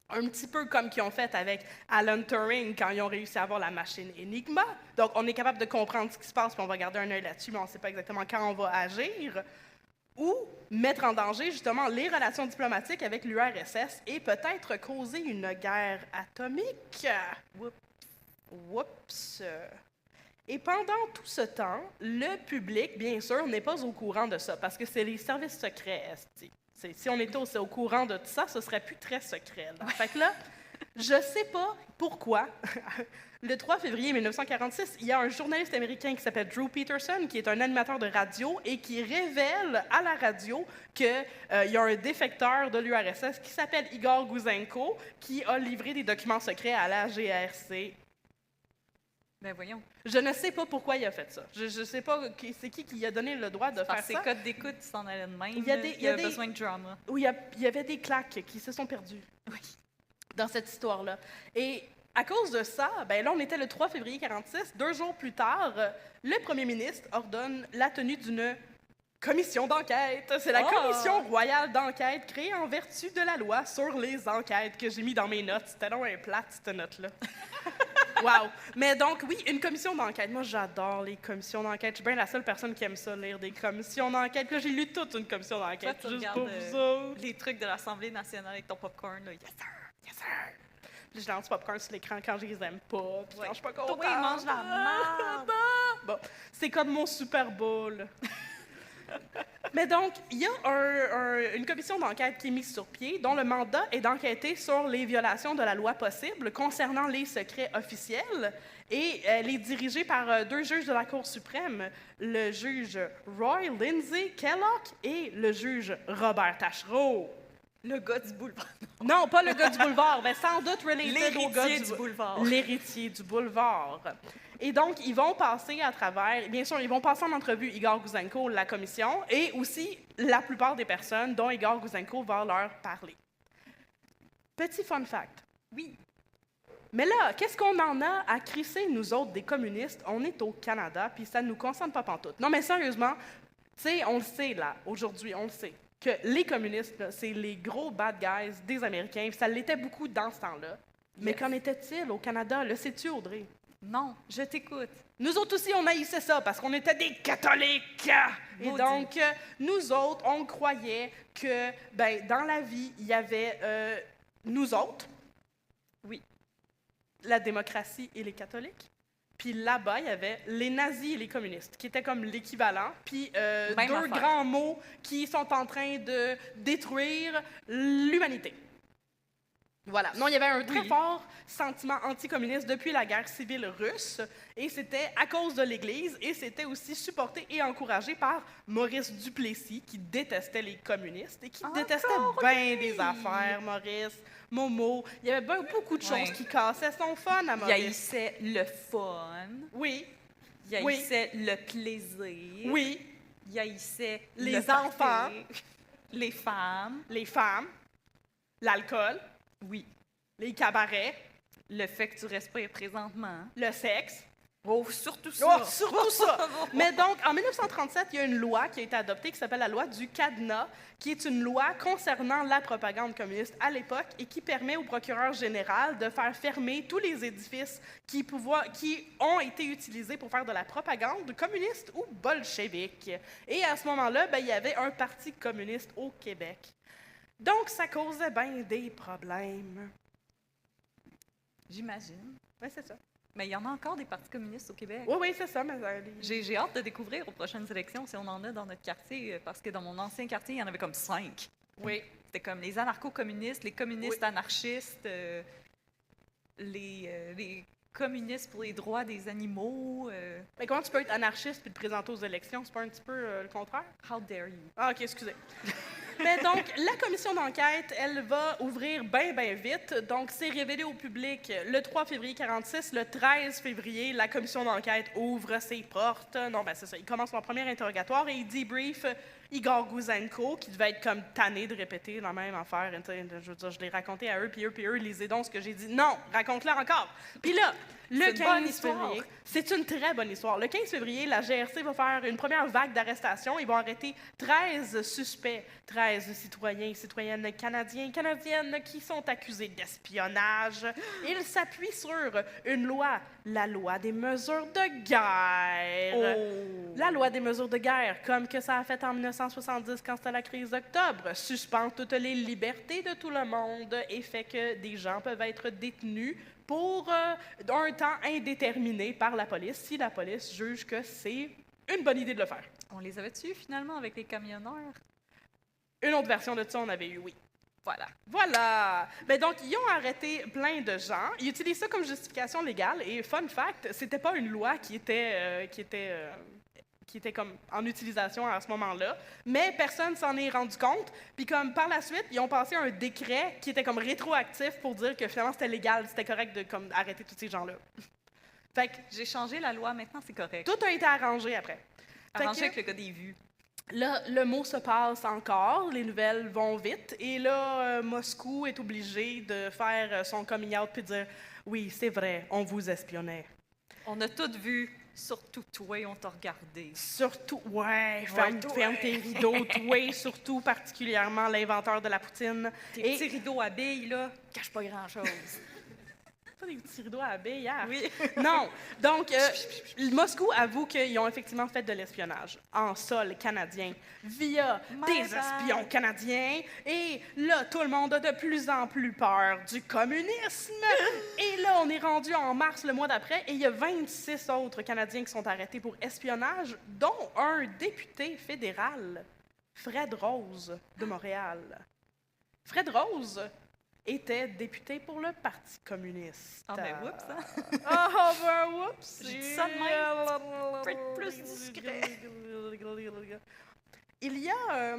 un petit peu comme qu'ils ont fait avec Alan Turing quand ils ont réussi à avoir la machine Enigma. Donc, on est capable de comprendre ce qui se passe, puis on va garder un œil là-dessus, mais on ne sait pas exactement quand on va agir. Ou mettre en danger, justement, les relations diplomatiques avec l'URSS et peut-être causer une guerre atomique. Oups. Et pendant tout ce temps, le public, bien sûr, n'est pas au courant de ça, parce que c'est les services secrets, esti. Si on était au courant de tout ça, ce serait plus très secret. Là. Fait que là, je sais pas pourquoi. Le 3 février 1946, il y a un journaliste américain qui s'appelle Drew Peterson, qui est un animateur de radio et qui révèle à la radio qu'il y a un défecteur de l'URSS qui s'appelle Igor Gouzenko, qui a livré des documents secrets à la GRC. Ben voyons. Je ne sais pas pourquoi il a fait ça. Je ne sais pas c'est qui a donné le droit de faire Parce que ça. ses codes d'écoute s'en allaient de même. Il y a des- il y a besoin de drama. Oui, il y avait des claques qui se sont perdues dans cette histoire-là. Et à cause de ça, ben là, on était le 3 février 1946. 2 jours plus tard, le premier ministre ordonne la tenue d'une commission d'enquête. C'est la commission royale d'enquête créée en vertu de la loi sur les enquêtes que j'ai mis dans mes notes. C'était donc un plate, cette note-là. Wow! Mais donc, oui, une commission d'enquête. Moi, j'adore les commissions d'enquête. Je suis bien la seule personne qui aime ça, lire des commissions d'enquête. Puis là, j'ai lu toute une commission Toi, d'enquête, tu juste regardes pour vous autres. les trucs de l'Assemblée nationale avec ton popcorn. Là. Yes, sir! Yes, sir! Puis je lance popcorn sur l'écran quand je les aime pas. Puis quand je suis pas contente. Toi, il mange la merde! Bon, c'est comme mon Super Bowl. Mais donc, il y a une commission d'enquête qui est mise sur pied, dont le mandat est d'enquêter sur les violations de la loi possibles concernant les secrets officiels. Et elle est dirigée par 2 juges de la Cour suprême, le juge Roy Lindsay Kellogg et le juge Robert Taschereau. Le gars du boulevard. Non, pas le gars du boulevard, mais sans doute related au gars L'héritier du boulevard. L'héritier du boulevard. Et donc, ils vont passer à travers, bien sûr, ils vont passer en entrevue Igor Gouzenko, la commission, et aussi la plupart des personnes dont Igor Gouzenko va leur parler. Petit fun fact. Oui. Mais là, qu'est-ce qu'on en a à crisser, nous autres, des communistes? On est au Canada, puis ça ne nous concerne pas pantoute. Non, mais sérieusement, tu sais, on le sait, là, aujourd'hui, on le sait, que les communistes, là, c'est les gros bad guys des Américains, puis ça l'était beaucoup dans ce temps-là. Mais Yes. qu'en était-il au Canada? Le sais-tu, Audrey? Non, je t'écoute. Nous autres aussi, on haïssait ça parce qu'on était des catholiques. Et Maudit. donc, nous autres, on croyait que ben, dans la vie, il y avait nous autres, Oui. la démocratie et les catholiques. Puis là-bas, il y avait les nazis et les communistes, qui étaient comme l'équivalent. Puis Même 2 affaire. grands mots qui sont en train de détruire l'humanité. Voilà. Non, il y avait un très Oui. fort sentiment anticommuniste depuis la guerre civile russe, et c'était à cause de l'Église, et c'était aussi supporté et encouragé par Maurice Duplessis, qui détestait les communistes et qui détestait bien des affaires, Maurice, Momo. Il y avait beaucoup de choses Ouais. qui cassaient son fun à Il Maurice. haïssait le fun, Oui, il haïssait le plaisir, oui, il haïssait Les le party, enfants. les femmes, les femmes, l'alcool, oui, les cabarets, le fait que tu respires présentement. le sexe. Oh, surtout ça! Oh, surtout ça! Mais donc, en 1937, il y a une loi qui a été adoptée qui s'appelle la loi du cadenas, qui est une loi concernant la propagande communiste à l'époque et qui permet au procureur général de faire fermer tous les édifices qui ont été utilisés pour faire de la propagande communiste ou bolchevique. Et à ce moment-là, ben, il y avait un parti communiste au Québec. Donc, ça causait bien des problèmes. J'imagine. Oui, c'est ça. Mais il y en a encore des partis communistes au Québec. Oui, oui, c'est ça. Mais, J'ai hâte de découvrir aux prochaines élections si on en a dans notre quartier, parce que dans mon ancien quartier, il y en avait comme 5. oui. C'était comme les anarcho-communistes, les communistes Oui. anarchistes, les communistes pour les droits des animaux. Mais comment tu peux être anarchiste puis te présenter aux élections? C'est pas un petit peu le contraire? How dare you? Ah, OK, excusez. Mais donc, la commission d'enquête, elle va ouvrir bien vite. Donc, c'est révélé au public le 3 février 46. Le 13 février, la commission d'enquête ouvre ses portes. Non, ben c'est ça. Il commence son premier interrogatoire et il débrief Igor Gouzenko, qui devait être comme tanné de répéter la même affaire. Je veux dire, je l'ai raconté à eux, puis eux, lisez donc ce que j'ai dit. Non, raconte-le encore. Puis là, le C'est une bonne 15 histoire. février, c'est une très bonne histoire. Le 15 février, la GRC va faire une première vague d'arrestations. Ils vont arrêter 13 suspects, 13 citoyens et citoyennes canadiens et canadiennes qui sont accusés d'espionnage. Ils s'appuient sur une loi, la loi des mesures de guerre. Oh! La loi des mesures de guerre, comme que ça a fait en 1970 quand c'était la crise d'octobre, suspend toutes les libertés de tout le monde et fait que des gens peuvent être détenus pour un temps indéterminé par la police, si la police juge que c'est une bonne idée de le faire. On les avait tués finalement avec les camionneurs? Une autre version de ça, on avait eu, oui. Voilà. Voilà! Ben donc, ils ont arrêté plein de gens. Ils utilisent ça comme justification légale. Et fun fact, c'était pas une loi qui était comme en utilisation à ce moment-là, mais personne s'en est rendu compte. Puis comme par la suite, ils ont passé un décret qui était comme rétroactif pour dire que finalement c'était légal, c'était correct de comme arrêter tous ces gens-là. Fait que J'ai changé la loi, maintenant c'est correct. tout a été arrangé après. Fait Arrangé que- avec le gars des vues. Là, le mot se passe encore, les nouvelles vont vite, et là, Moscou est obligé de faire son coming out puis de dire « Oui, c'est vrai, on vous espionnait. On a toutes vu, surtout toi, on t'a regardé. » Surtout, ouais, toi. ferme tes rideaux, toi, surtout particulièrement l'inventeur de la poutine. Tes Et petits rideaux à billes, là, cachent pas grand-chose. pas des petits rideaux à abeilles hier. Oui. Non. Donc, Moscou avoue qu'ils ont effectivement fait de l'espionnage en sol canadien via des espions canadiens. Et là, tout le monde a de plus en plus peur du communisme. Et là, on est rendu en mars le mois d'après et il y a 26 autres Canadiens qui sont arrêtés pour espionnage, dont un député fédéral, Fred Rose de Montréal. Fred Rose était député pour le Parti communiste. Ah ben, oups, hein? Ah, ben, oups! J'ai dit ça de même. Faut être plus discret. Il y a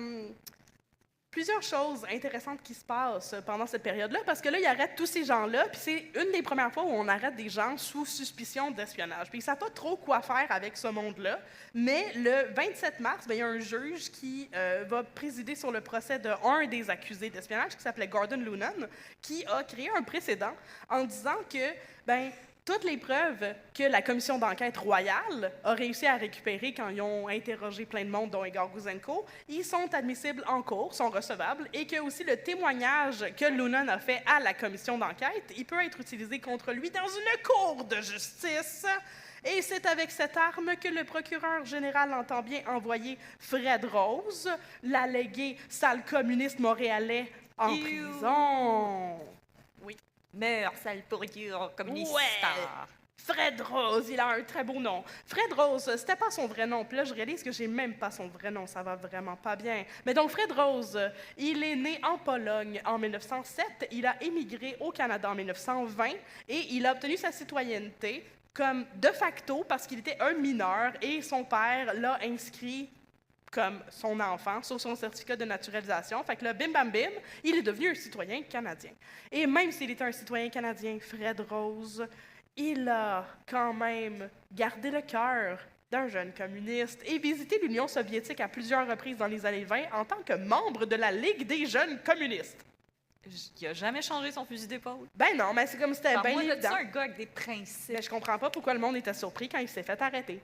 plusieurs choses intéressantes qui se passent pendant cette période-là, parce que là, ils arrêtent tous ces gens-là, puis c'est une des premières fois où on arrête des gens sous suspicion d'espionnage. Puis ils ne savent pas trop quoi faire avec ce monde-là, mais le 27 mars, ben, il y a un juge qui va présider sur le procès d'un des accusés d'espionnage, qui s'appelait Gordon Lunan, qui a créé un précédent en disant que, ben, toutes les preuves que la commission d'enquête royale a réussi à récupérer quand ils ont interrogé plein de monde, dont Igor Gouzenko, ils sont admissibles en cours, sont recevables, et que aussi le témoignage que Lunan a fait à la commission d'enquête, il peut être utilisé contre lui dans une cour de justice. Et c'est avec cette arme que le procureur général entend bien envoyer Fred Rose, l'allégué sale communiste montréalais, en prison. Meurs, sale pourriture, communiste. Ouais. Fred Rose, il a un très beau nom. Fred Rose, c'était pas son vrai nom. Puis là, je réalise que j'ai même pas son vrai nom. Ça va vraiment pas bien. Mais donc, Fred Rose, il est né en Pologne en 1907. Il a émigré au Canada en 1920 et il a obtenu sa citoyenneté comme de facto parce qu'il était un mineur et son père l'a inscrit comme son enfant sur son certificat de naturalisation. Fait que là, bim, bam, bim, il est devenu un citoyen canadien. Et même s'il était un citoyen canadien, Fred Rose, il a quand même gardé le cœur d'un jeune communiste et visité l'Union soviétique à plusieurs reprises dans les années 20 en tant que membre de la Ligue des jeunes communistes. Il a jamais changé son fusil d'épaule. Ben non, mais c'est comme c'était bien Moi, évident. c'est un gars avec des principes. Mais je comprends pas pourquoi le monde était surpris quand il s'est fait arrêter.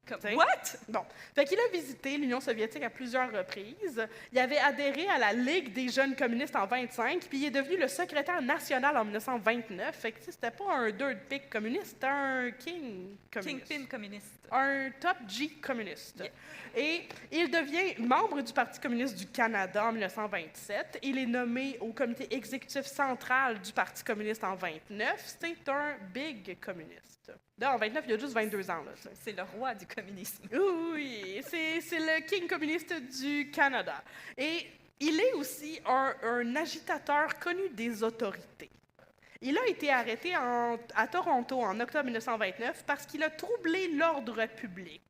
Comme, T'sais? what? Bon. Fait qu'il a visité l'Union soviétique à plusieurs reprises. Il avait adhéré à la Ligue des jeunes communistes en 25, puis il est devenu le secrétaire national en 1929. Fait que c'était pas un dirt pick communiste, c'était un king communiste. Kingpin communiste. Un top G communiste. Yeah. Et il devient membre du Parti communiste du Canada en 1927. Il est nommé au comité exécutif central du Parti communiste en 29. C'est un big communiste. Là, en 29, il a juste 22 ans. Là, c'est le roi du communisme. Oui, c'est le king communiste du Canada. Et il est aussi un agitateur connu des autorités. Il a été arrêté à Toronto en octobre 1929 parce qu'il a troublé l'ordre public.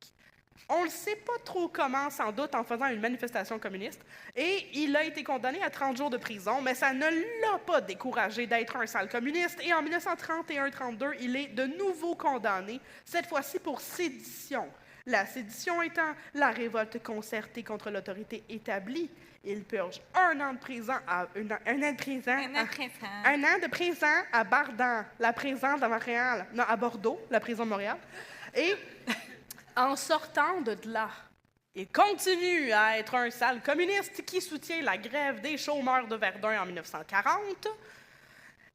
On ne sait pas trop comment, sans doute en faisant une manifestation communiste, et il a été condamné à 30 jours de prison, mais ça ne l'a pas découragé d'être un sale communiste, et en 1931-32, il est de nouveau condamné, cette fois-ci pour sédition. La sédition étant la révolte concertée contre l'autorité établie. Il purge un an de prison à Bardan, la prison de Montréal, non, à Bordeaux, la prison de Montréal, et en sortant de là, il continue à être un sale communiste qui soutient la grève des chômeurs de Verdun en 1940.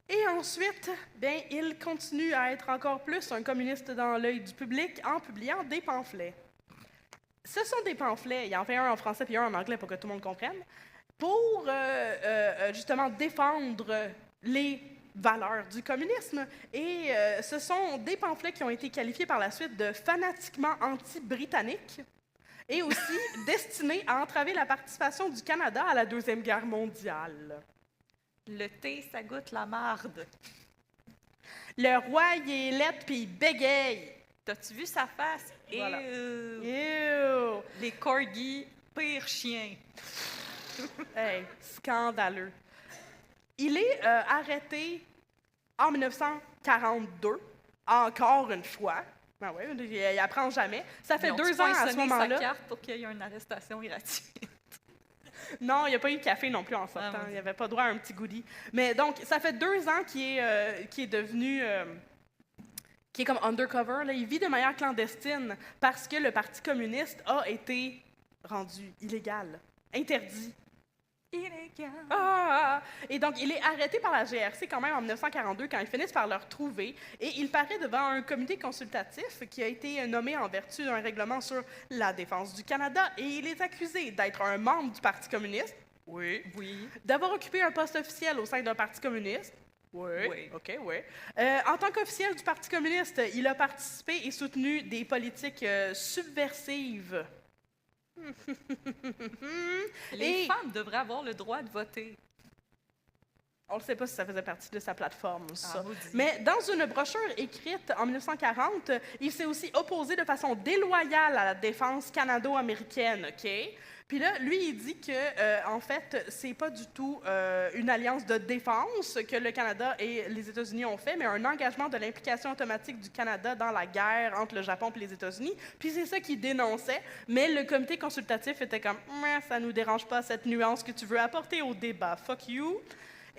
Et ensuite, bien, il continue à être encore plus un communiste dans l'œil du public en publiant des pamphlets. Ce sont des pamphlets, il y en fait un en français puis un en anglais pour que tout le monde comprenne, pour justement défendre les valeurs du communisme. Et ce sont des pamphlets qui ont été qualifiés par la suite de fanatiquement anti-britanniques et aussi destinés à entraver la participation du Canada à la Deuxième Guerre mondiale. Le thé, ça goûte la marde. Le roi, il est laid puis il bégaye. T'as-tu vu sa face? Voilà. Ew. Les corgis, pire chien. Hey, scandaleux. Il est arrêté en 1942, encore une fois. Ben oui, il apprend jamais. Ça fait 2 ans à ce moment-là. Sa carte pour qu'il y ait une arrestation gratuite. Non, il n'y a pas eu de café non plus en sortant. Il n'y avait pas droit à un petit goodie. Mais donc, ça fait 2 ans qu'il est devenu... qui est comme undercover. Là. Il vit de manière clandestine parce que le Parti communiste a été rendu illégal, interdit. Illégal. Ah! Et donc, il est arrêté par la GRC quand même en 1942 quand ils finissent par le retrouver. Et il paraît devant un comité consultatif qui a été nommé en vertu d'un règlement sur la défense du Canada. Et il est accusé d'être un membre du Parti communiste. Oui. Oui. D'avoir occupé un poste officiel au sein d'un Parti communiste. Oui. OK, oui. En tant qu'officiel du Parti communiste, il a participé et soutenu des politiques subversives. Les femmes devraient avoir le droit de voter. On ne sait pas si ça faisait partie de sa plateforme, ça. Maudit. Mais dans une brochure écrite en 1940, il s'est aussi opposé de façon déloyale à la défense canado-américaine, OK? Puis là, lui, il dit que, en fait, c'est pas du tout une alliance de défense que le Canada et les États-Unis ont fait, mais un engagement de l'implication automatique du Canada dans la guerre entre le Japon et les États-Unis. Puis c'est ça qu'il dénonçait, mais le comité consultatif était comme « ça nous dérange pas cette nuance que tu veux apporter au débat, fuck you ».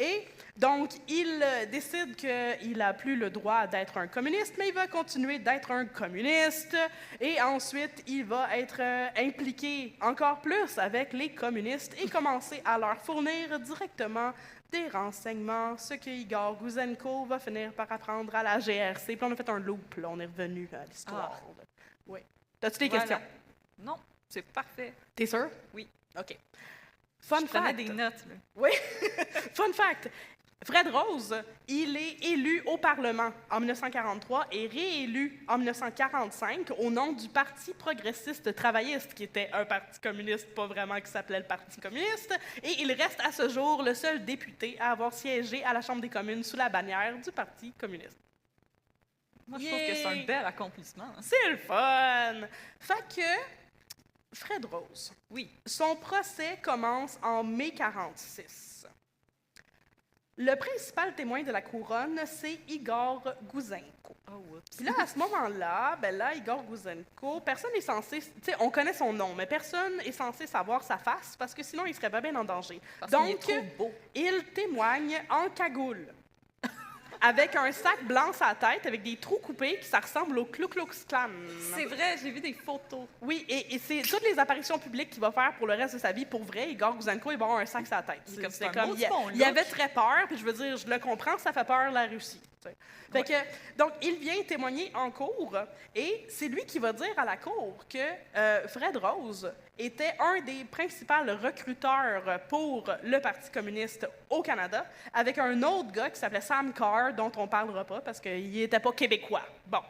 Et donc, il décide qu'il n'a plus le droit d'être un communiste, mais il va continuer d'être un communiste. Et ensuite, il va être impliqué encore plus avec les communistes et commencer à leur fournir directement des renseignements, ce que Igor Gouzenko va finir par apprendre à la GRC. Puis on a fait un loop, là, on est revenu à l'histoire. Ah. Oui. As-tu des questions? Non, c'est parfait. T'es sûr? Oui. OK. Fun Je prenais fact. des notes. Là. Oui. Fun fact. Fred Rose, il est élu au Parlement en 1943 et réélu en 1945 au nom du Parti progressiste travailliste, qui était un parti communiste, pas vraiment qui s'appelait le Parti communiste, et il reste à ce jour le seul député à avoir siégé à la Chambre des communes sous la bannière du Parti communiste. Moi, je trouve que c'est un bel accomplissement. C'est le fun! Fait que Fred Rose, Oui. son procès commence en mai 46. Le principal témoin de la couronne, c'est Igor Gouzenko. Oh, oups. Puis là, à ce moment-là, Igor Gouzenko, personne n'est censé... Tu sais, on connaît son nom, mais personne n'est censé savoir sa face, parce que sinon, il serait pas bien en danger. Parce Donc, qu'il est trop beau. il témoigne en cagoule, avec un sac blanc sur la tête, avec des trous coupés, qui ça ressemble au Ku Klux Klan. C'est vrai, j'ai vu des photos. Oui, et c'est toutes les apparitions publiques qu'il va faire pour le reste de sa vie. Pour vrai, Igor Gouzenko, il va avoir un sac sur la tête. C'est un maudit bon il look. avait très peur, puis je veux dire, je le comprends, ça fait peur la Russie. Tu sais. Fait que, donc, il vient témoigner en cour, et c'est lui qui va dire à la cour que Fred Rose était un des principaux recruteurs pour le Parti communiste au Canada, avec un autre gars qui s'appelait Sam Carr, dont on ne parlera pas parce qu'il n'était pas québécois. Bon.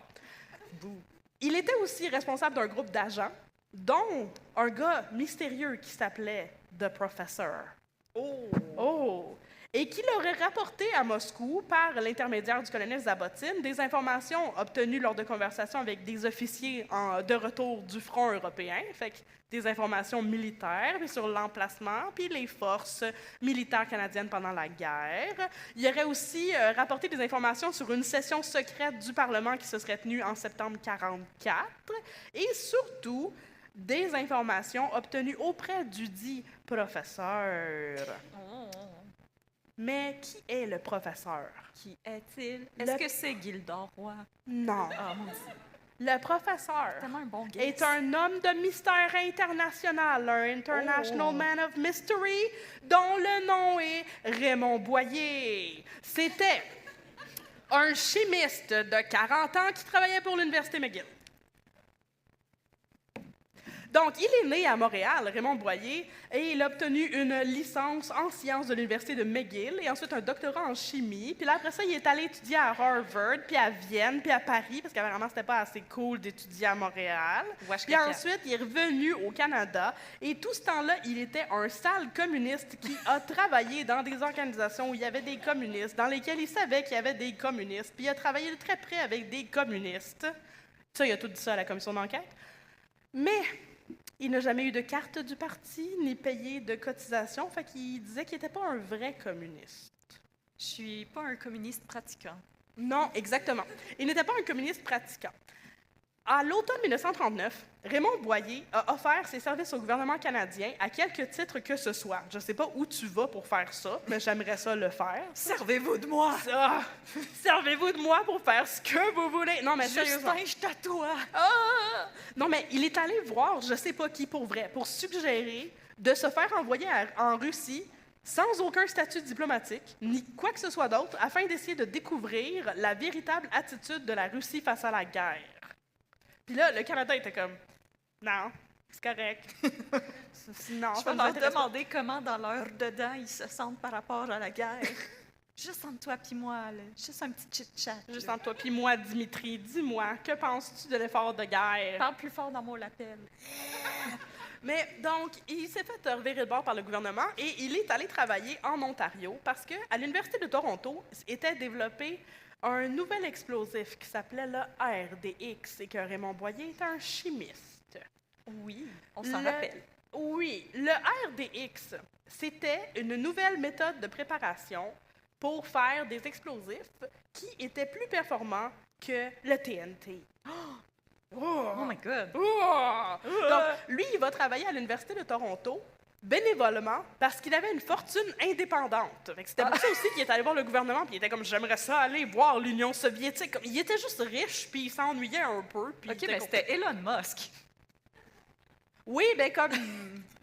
Il était aussi responsable d'un groupe d'agents, dont un gars mystérieux qui s'appelait The Professor. Oh! Et qui l'aurait rapporté à Moscou par l'intermédiaire du colonel Zabotin des informations obtenues lors de conversations avec des officiers de retour du front européen, fait que des informations militaires puis sur l'emplacement puis les forces militaires canadiennes pendant la guerre. Il aurait aussi rapporté des informations sur une session secrète du Parlement qui se serait tenue en septembre 1944 et surtout des informations obtenues auprès du dit professeur. Mais qui est le professeur? Qui est-il? Est-ce que c'est Gildor Roy? Non. Ah, mon Dieu. Le professeur Tellement un bon gars. est un homme de mystère international, un International Man of Mystery, dont le nom est Raymond Boyer. C'était un chimiste de 40 ans qui travaillait pour l'Université McGill. Donc, il est né à Montréal, Raymond Boyer, et il a obtenu une licence en sciences de l'Université de McGill et ensuite un doctorat en chimie. Puis là, après ça, il est allé étudier à Harvard, puis à Vienne, puis à Paris, parce qu'apparemment, c'était pas assez cool d'étudier à Montréal. Puis ensuite, il est revenu au Canada, et tout ce temps-là, il était un sale communiste qui a travaillé dans des organisations où il y avait des communistes, dans lesquelles il savait qu'il y avait des communistes, puis il a travaillé de très près avec des communistes. Ça, il a tout dit ça à la commission d'enquête. Mais il n'a jamais eu de carte du parti, ni payé de cotisation, fait qu'il disait qu'il n'était pas un vrai communiste. Je suis pas un communiste pratiquant. Non, exactement. Il n'était pas un communiste pratiquant. À l'automne 1939, Raymond Boyer a offert ses services au gouvernement canadien à quelque titre que ce soit. Je ne sais pas où tu vas pour faire ça, mais j'aimerais ça le faire. Servez-vous de moi! Ah, servez-vous de moi pour faire ce que vous voulez. Non, mais sérieusement. Justin, je t'attoie! Ah! Non, mais il est allé voir, je ne sais pas qui pour vrai, pour suggérer de se faire envoyer en Russie sans aucun statut diplomatique, ni quoi que ce soit d'autre, afin d'essayer de découvrir la véritable attitude de la Russie face à la guerre. Puis là, le Canada était comme « Non, c'est correct. » Non, Je ça vais nous leur intéresse pas. demander comment, dans leur dedans, ils se sentent par rapport à la guerre. Juste entre toi et moi, là. Juste un petit chit-chat. Juste là. entre toi puis moi, Dimitri, dis-moi, que penses-tu de l'effort de guerre? Parle plus fort dans mon lapel. Mais donc, il s'est fait revirer de bord par le gouvernement et il est allé travailler en Ontario parce qu'à l'Université de Toronto était développé un nouvel explosif qui s'appelait le RDX et que Raymond Boyer était un chimiste. Oui, on s'en Le- rappelle. Oui, le RDX, c'était une nouvelle méthode de préparation pour faire des explosifs qui étaient plus performants que le TNT. Oh my God! Donc, lui, il va travailler à l'Université de Toronto bénévolement parce qu'il avait une fortune indépendante. Fait que c'était pour ça aussi qu'il est allé voir le gouvernement puis il était comme « J'aimerais ça aller voir l'Union soviétique. » Comme, il était juste riche puis il s'ennuyait un peu. Puis il OK, était mais comme- c'était Elon Musk. Oui, ben comme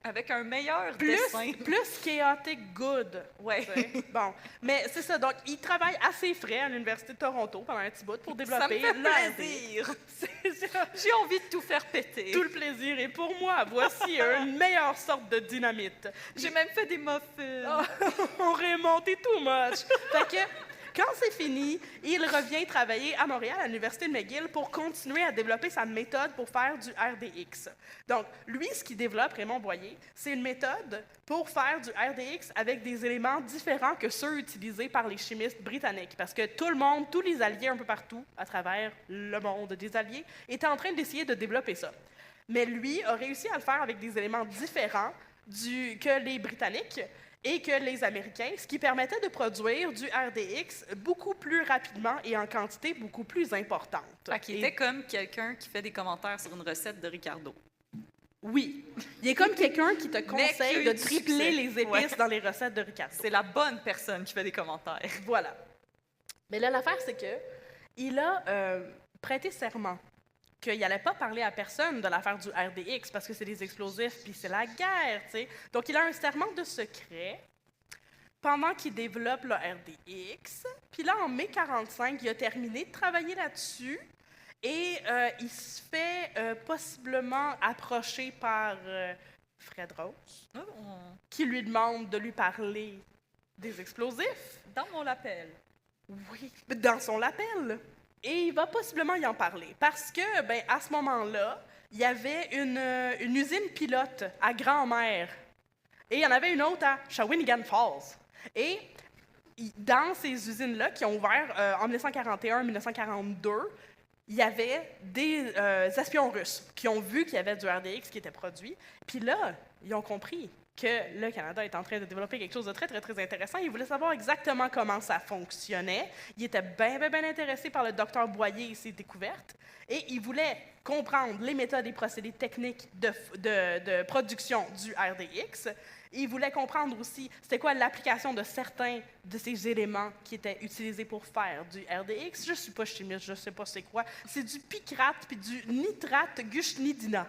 Avec un meilleur plus, dessin. plus chaotic good. Ouais. tu sais. Bon, mais c'est ça. Donc, il travaille assez frais à l'Université de Toronto pendant un petit bout pour Ça me développer fait l'ARD. plaisir. C'est ça. J'ai envie de tout faire péter. Tout le plaisir est pour moi. Voici une meilleure sorte de dynamite. J'ai même fait des muffins. Oh, Raymond, t'es too much. Fait que, quand c'est fini, il revient travailler à Montréal, à l'Université de McGill, pour continuer à développer sa méthode pour faire du RDX. Donc, lui, ce qu'il développe, Raymond Boyer, c'est une méthode pour faire du RDX avec des éléments différents que ceux utilisés par les chimistes britanniques. Parce que tout le monde, tous les alliés un peu partout, à travers le monde des alliés, étaient en train d'essayer de développer ça. Mais lui a réussi à le faire avec des éléments différents que les Britanniques et que les Américains, ce qui permettait de produire du RDX beaucoup plus rapidement et en quantité beaucoup plus importante. Fait qu'il était comme quelqu'un qui fait des commentaires sur une recette de Ricardo. Oui. Il est comme quelqu'un qui te conseille qui a de eu du tripler succès. les épices Ouais. dans les recettes de Ricardo. C'est la bonne personne qui fait des commentaires. Voilà. Mais là, l'affaire, c'est que il a prêté serment qu'il n'allait pas parler à personne de l'affaire du RDX parce que c'est des explosifs puis c'est la guerre, tu sais. Donc, il a un serment de secret pendant qu'il développe le RDX. Puis là, en mai 45, il a terminé de travailler là-dessus et il se fait possiblement approcher par Fred Rose, Oh, qui lui demande de lui parler des explosifs. dans mon lapel. Oui, dans son lapel. Et il va possiblement y en parler parce que, ben, à ce moment-là, il y avait une usine pilote à Grand-Mère et il y en avait une autre à Shawinigan Falls. Et dans ces usines-là qui ont ouvert en 1941-1942, il y avait des espions russes qui ont vu qu'il y avait du RDX qui était produit. Puis là, ils ont compris que le Canada est en train de développer quelque chose de très, très, très intéressant. Ils voulaient savoir exactement comment ça fonctionnait. Ils étaient bien, bien, bien intéressés par le docteur Boyer et ses découvertes. Et ils voulaient comprendre les méthodes et procédés techniques de production du RDX. Ils voulaient comprendre aussi c'était quoi l'application de certains de ces éléments qui étaient utilisés pour faire du RDX. Je ne suis pas chimiste, je ne sais pas c'est quoi. C'est du picrate puis du nitrate guchnidina.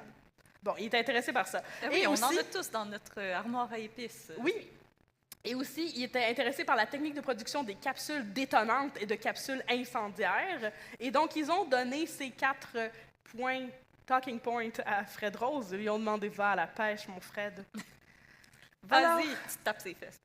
Bon, il est intéressé par ça. Oui, Et on aussi, en a tous dans notre armoire à épices. oui. Et aussi, il était intéressé par la technique de production des capsules détonantes et de capsules incendiaires. Et donc, ils ont donné ces 4 talking points à Fred Rose. Ils ont demandé va à la pêche, mon Fred. Vas-y, Alors- tu tapes ses fesses.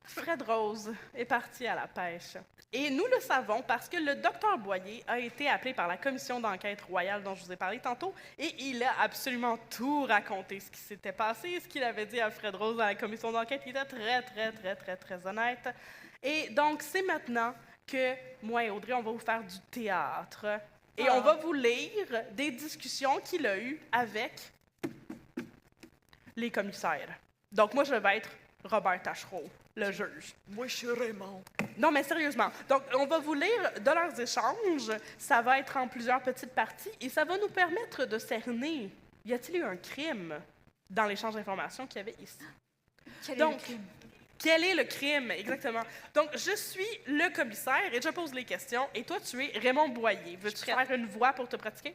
Fred Rose est parti à la pêche. Et nous le savons parce que le docteur Boyer a été appelé par la commission d'enquête royale dont je vous ai parlé tantôt et il a absolument tout raconté ce qui s'était passé, ce qu'il avait dit à Fred Rose dans la commission d'enquête. Il était très, très, très, très, très honnête. Et donc, c'est maintenant que moi et Audrey, on va vous faire du théâtre. Et on va vous lire des discussions qu'il a eues avec les commissaires. Donc, moi, je vais être Robert Tachereau, le juge. Moi, je suis Raymond. Non, mais sérieusement. Donc, on va vous lire de leurs échanges. Ça va être en plusieurs petites parties et ça va nous permettre de cerner, y a-t-il eu un crime dans l'échange d'informations qu'il y avait ici? Donc, quel est le crime, exactement? Donc, je suis le commissaire et je pose les questions. Et toi, tu es Raymond Boyer. Veux-tu suis prête. faire une voix pour te pratiquer?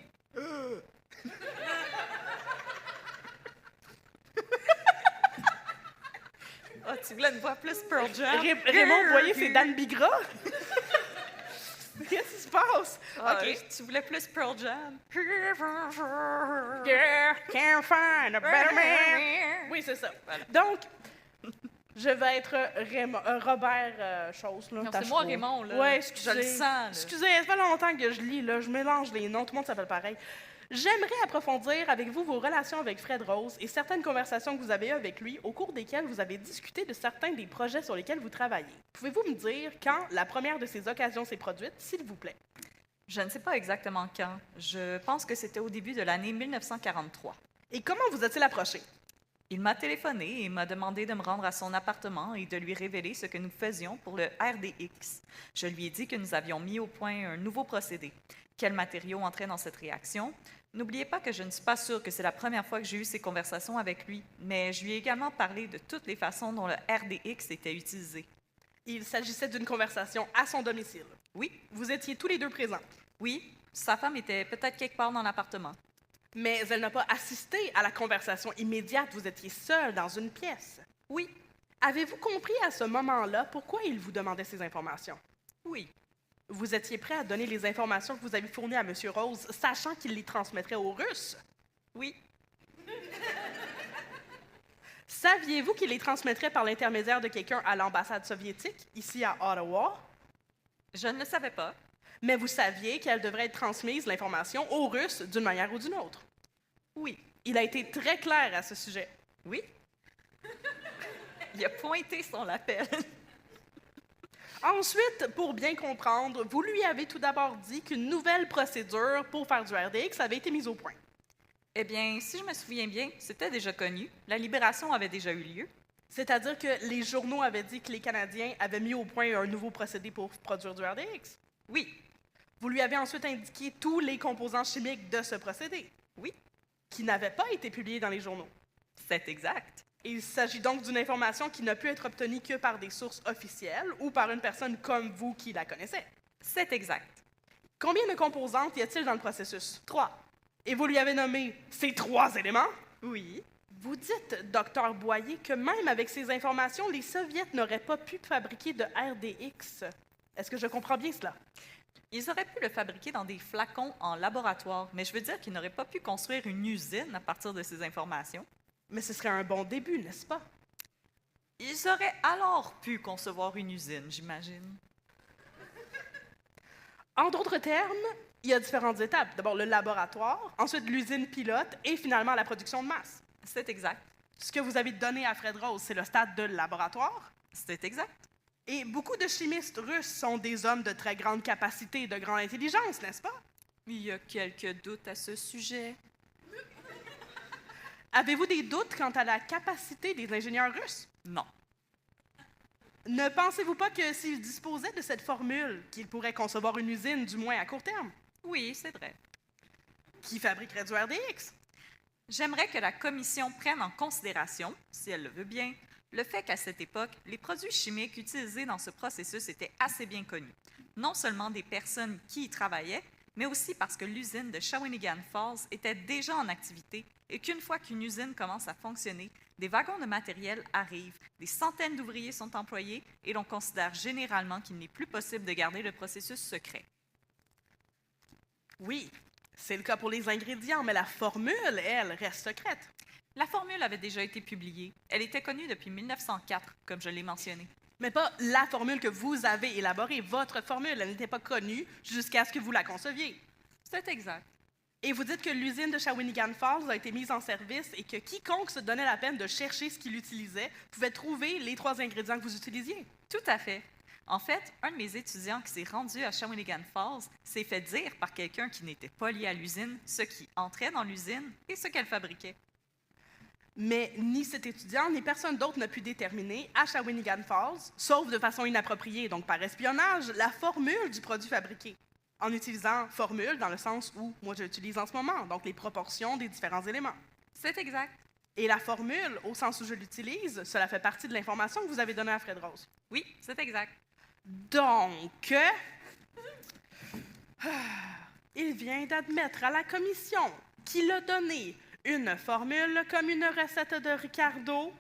Ah, tu voulais une voix plus Pearl Jam? Raymond Boyer, c'est Dan Bigra? Qu'est-ce qui se passe? Ah, OK. tu voulais plus Pearl Jam? Yeah, can't find a better man. Oui, c'est ça. Voilà. Donc, je vais être Robert Chose. Là, Non, c'est Tachereau. moi, Raymond, là. Ouais, excusez. Je le sens, là. Excusez, ça fait longtemps que je lis, là. Je mélange les noms. Tout le monde s'appelle pareil. J'aimerais approfondir avec vous vos relations avec Fred Rose et certaines conversations que vous avez eues avec lui au cours desquelles vous avez discuté de certains des projets sur lesquels vous travaillez. Pouvez-vous me dire quand la première de ces occasions s'est produite, s'il vous plaît? Je ne sais pas exactement quand. Je pense que c'était au début de l'année 1943. Et comment vous a-t-il approché? Il m'a téléphoné et m'a demandé de me rendre à son appartement et de lui révéler ce que nous faisions pour le RDX. Je lui ai dit que nous avions mis au point un nouveau procédé. Quels matériaux entraient dans cette réaction? N'oubliez pas que je ne suis pas sûre que c'est la première fois que j'ai eu ces conversations avec lui, mais je lui ai également parlé de toutes les façons dont le RDX était utilisé. Il s'agissait d'une conversation à son domicile. Oui, Vous étiez tous les deux présents. oui, sa femme était peut-être quelque part dans l'appartement. Mais elle n'a pas assisté à la conversation immédiate. Vous étiez seul dans une pièce. Oui, Avez-vous compris à ce moment-là pourquoi il vous demandait ces informations? oui, Vous étiez prêt à donner les informations que vous avez fournies à M. Rose, sachant qu'il les transmettrait aux Russes? oui. Saviez-vous qu'il les transmettrait par l'intermédiaire de quelqu'un à l'ambassade soviétique, ici à Ottawa? Je ne le savais pas. Mais vous saviez qu'elle devrait être transmise, l'information, aux Russes d'une manière ou d'une autre. Oui, Il a été très clair à ce sujet. oui. Il a pointé son lapel. Ensuite, pour bien comprendre, vous lui avez tout d'abord dit qu'une nouvelle procédure pour faire du RDX avait été mise au point. Eh bien, si je me souviens bien, c'était déjà connu. La libération avait déjà eu lieu. C'est-à-dire que les journaux avaient dit que les Canadiens avaient mis au point un nouveau procédé pour produire du RDX. Oui, Vous lui avez ensuite indiqué tous les composants chimiques de ce procédé, oui, qui n'avaient pas été publiés dans les journaux. c'est exact. Il s'agit donc d'une information qui n'a pu être obtenue que par des sources officielles ou par une personne comme vous qui la connaissait. C'est exact. Combien de composantes y a-t-il dans le processus? 3. Et vous lui avez nommé ces 3 éléments? Oui. Vous dites, docteur Boyer, que même avec ces informations, les Soviets n'auraient pas pu fabriquer de RDX. Est-ce que je comprends bien cela? Ils auraient pu le fabriquer dans des flacons en laboratoire, mais je veux dire qu'ils n'auraient pas pu construire une usine à partir de ces informations. Mais ce serait un bon début, n'est-ce pas? Ils auraient alors pu concevoir une usine, j'imagine. En d'autres termes, il y a différentes étapes. D'abord le laboratoire, ensuite l'usine pilote et finalement la production de masse. C'est exact. Ce que vous avez donné à Fred Rose, c'est le stade de laboratoire. C'est exact. Et beaucoup de chimistes russes sont des hommes de très grande capacité et de grande intelligence, n'est-ce pas? Il y a quelques doutes à ce sujet. Avez-vous des doutes quant à la capacité des ingénieurs russes? Non. Ne pensez-vous pas que s'ils disposaient de cette formule, qu'ils pourraient concevoir une usine, du moins à court terme, Oui, c'est vrai. qui fabriquerait du RDX? J'aimerais que la Commission prenne en considération, si elle le veut bien, le fait qu'à cette époque, les produits chimiques utilisés dans ce processus étaient assez bien connus, non seulement des personnes qui y travaillaient, mais aussi parce que l'usine de Shawinigan Falls était déjà en activité et qu'une fois qu'une usine commence à fonctionner, des wagons de matériel arrivent, des centaines d'ouvriers sont employés et l'on considère généralement qu'il n'est plus possible de garder le processus secret. Oui, c'est le cas pour les ingrédients, mais la formule, elle, reste secrète. La formule avait déjà été publiée. Elle était connue depuis 1904, comme je l'ai mentionné. Mais pas la formule que vous avez élaborée. Votre formule, elle n'était pas connue jusqu'à ce que vous la conceviez. C'est exact. Et vous dites que l'usine de Shawinigan Falls a été mise en service et que quiconque se donnait la peine de chercher ce qu'il utilisait pouvait trouver les 3 ingrédients que vous utilisiez. Tout à fait. En fait, un de mes étudiants qui s'est rendu à Shawinigan Falls s'est fait dire par quelqu'un qui n'était pas lié à l'usine ce qui entrait dans l'usine et ce qu'elle fabriquait. Mais ni cet étudiant, ni personne d'autre n'a pu déterminer à Shawinigan Falls, sauf de façon inappropriée, donc par espionnage, la formule du produit fabriqué. En utilisant formule dans le sens où moi je l'utilise en ce moment, donc les proportions des différents éléments. C'est exact. Et la formule, au sens où je l'utilise, cela fait partie de l'information que vous avez donnée à Fred Rose. Oui, c'est exact. Donc, il vient d'admettre à la commission qu'il a donné une formule comme une recette de Ricardo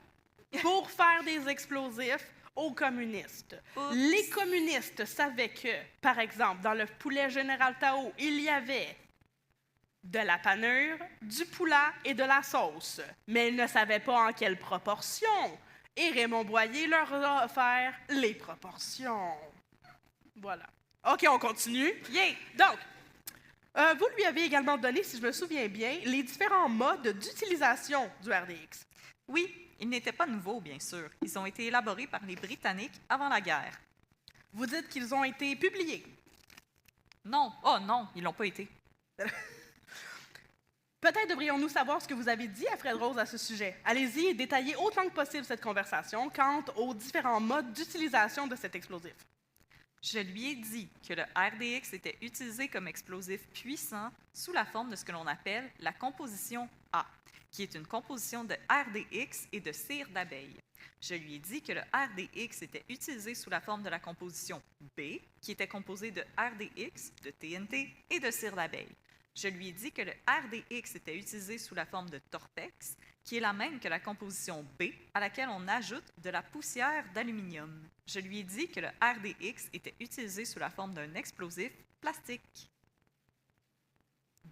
pour faire des explosifs aux communistes. Oups. Les communistes savaient que, par exemple, dans le poulet Général Tao, il y avait de la panure, du poulet et de la sauce, mais ils ne savaient pas en quelle proportion. Et Raymond Boyer leur a offert les proportions. Voilà. OK, on continue. Yay! Donc, vous lui avez également donné, si je me souviens bien, les différents modes d'utilisation du RDX. Oui, ils n'étaient pas nouveaux, bien sûr. Ils ont été élaborés par les Britanniques avant la guerre. Vous dites qu'ils ont été publiés. Non, oh non, ils l'ont pas été. Peut-être devrions-nous savoir ce que vous avez dit à Fred Rose à ce sujet. Allez-y et détaillez autant que possible cette conversation quant aux différents modes d'utilisation de cet explosif. Je lui ai dit que le RDX était utilisé comme explosif puissant sous la forme de ce que l'on appelle la composition A, qui est une composition de RDX et de cire d'abeille. Je lui ai dit que le RDX était utilisé sous la forme de la composition B, qui était composée de RDX, de TNT et de cire d'abeille. Je lui ai dit que le RDX était utilisé sous la forme de torpex, qui est la même que la composition B, à laquelle on ajoute de la poussière d'aluminium. Je lui ai dit que le RDX était utilisé sous la forme d'un explosif plastique.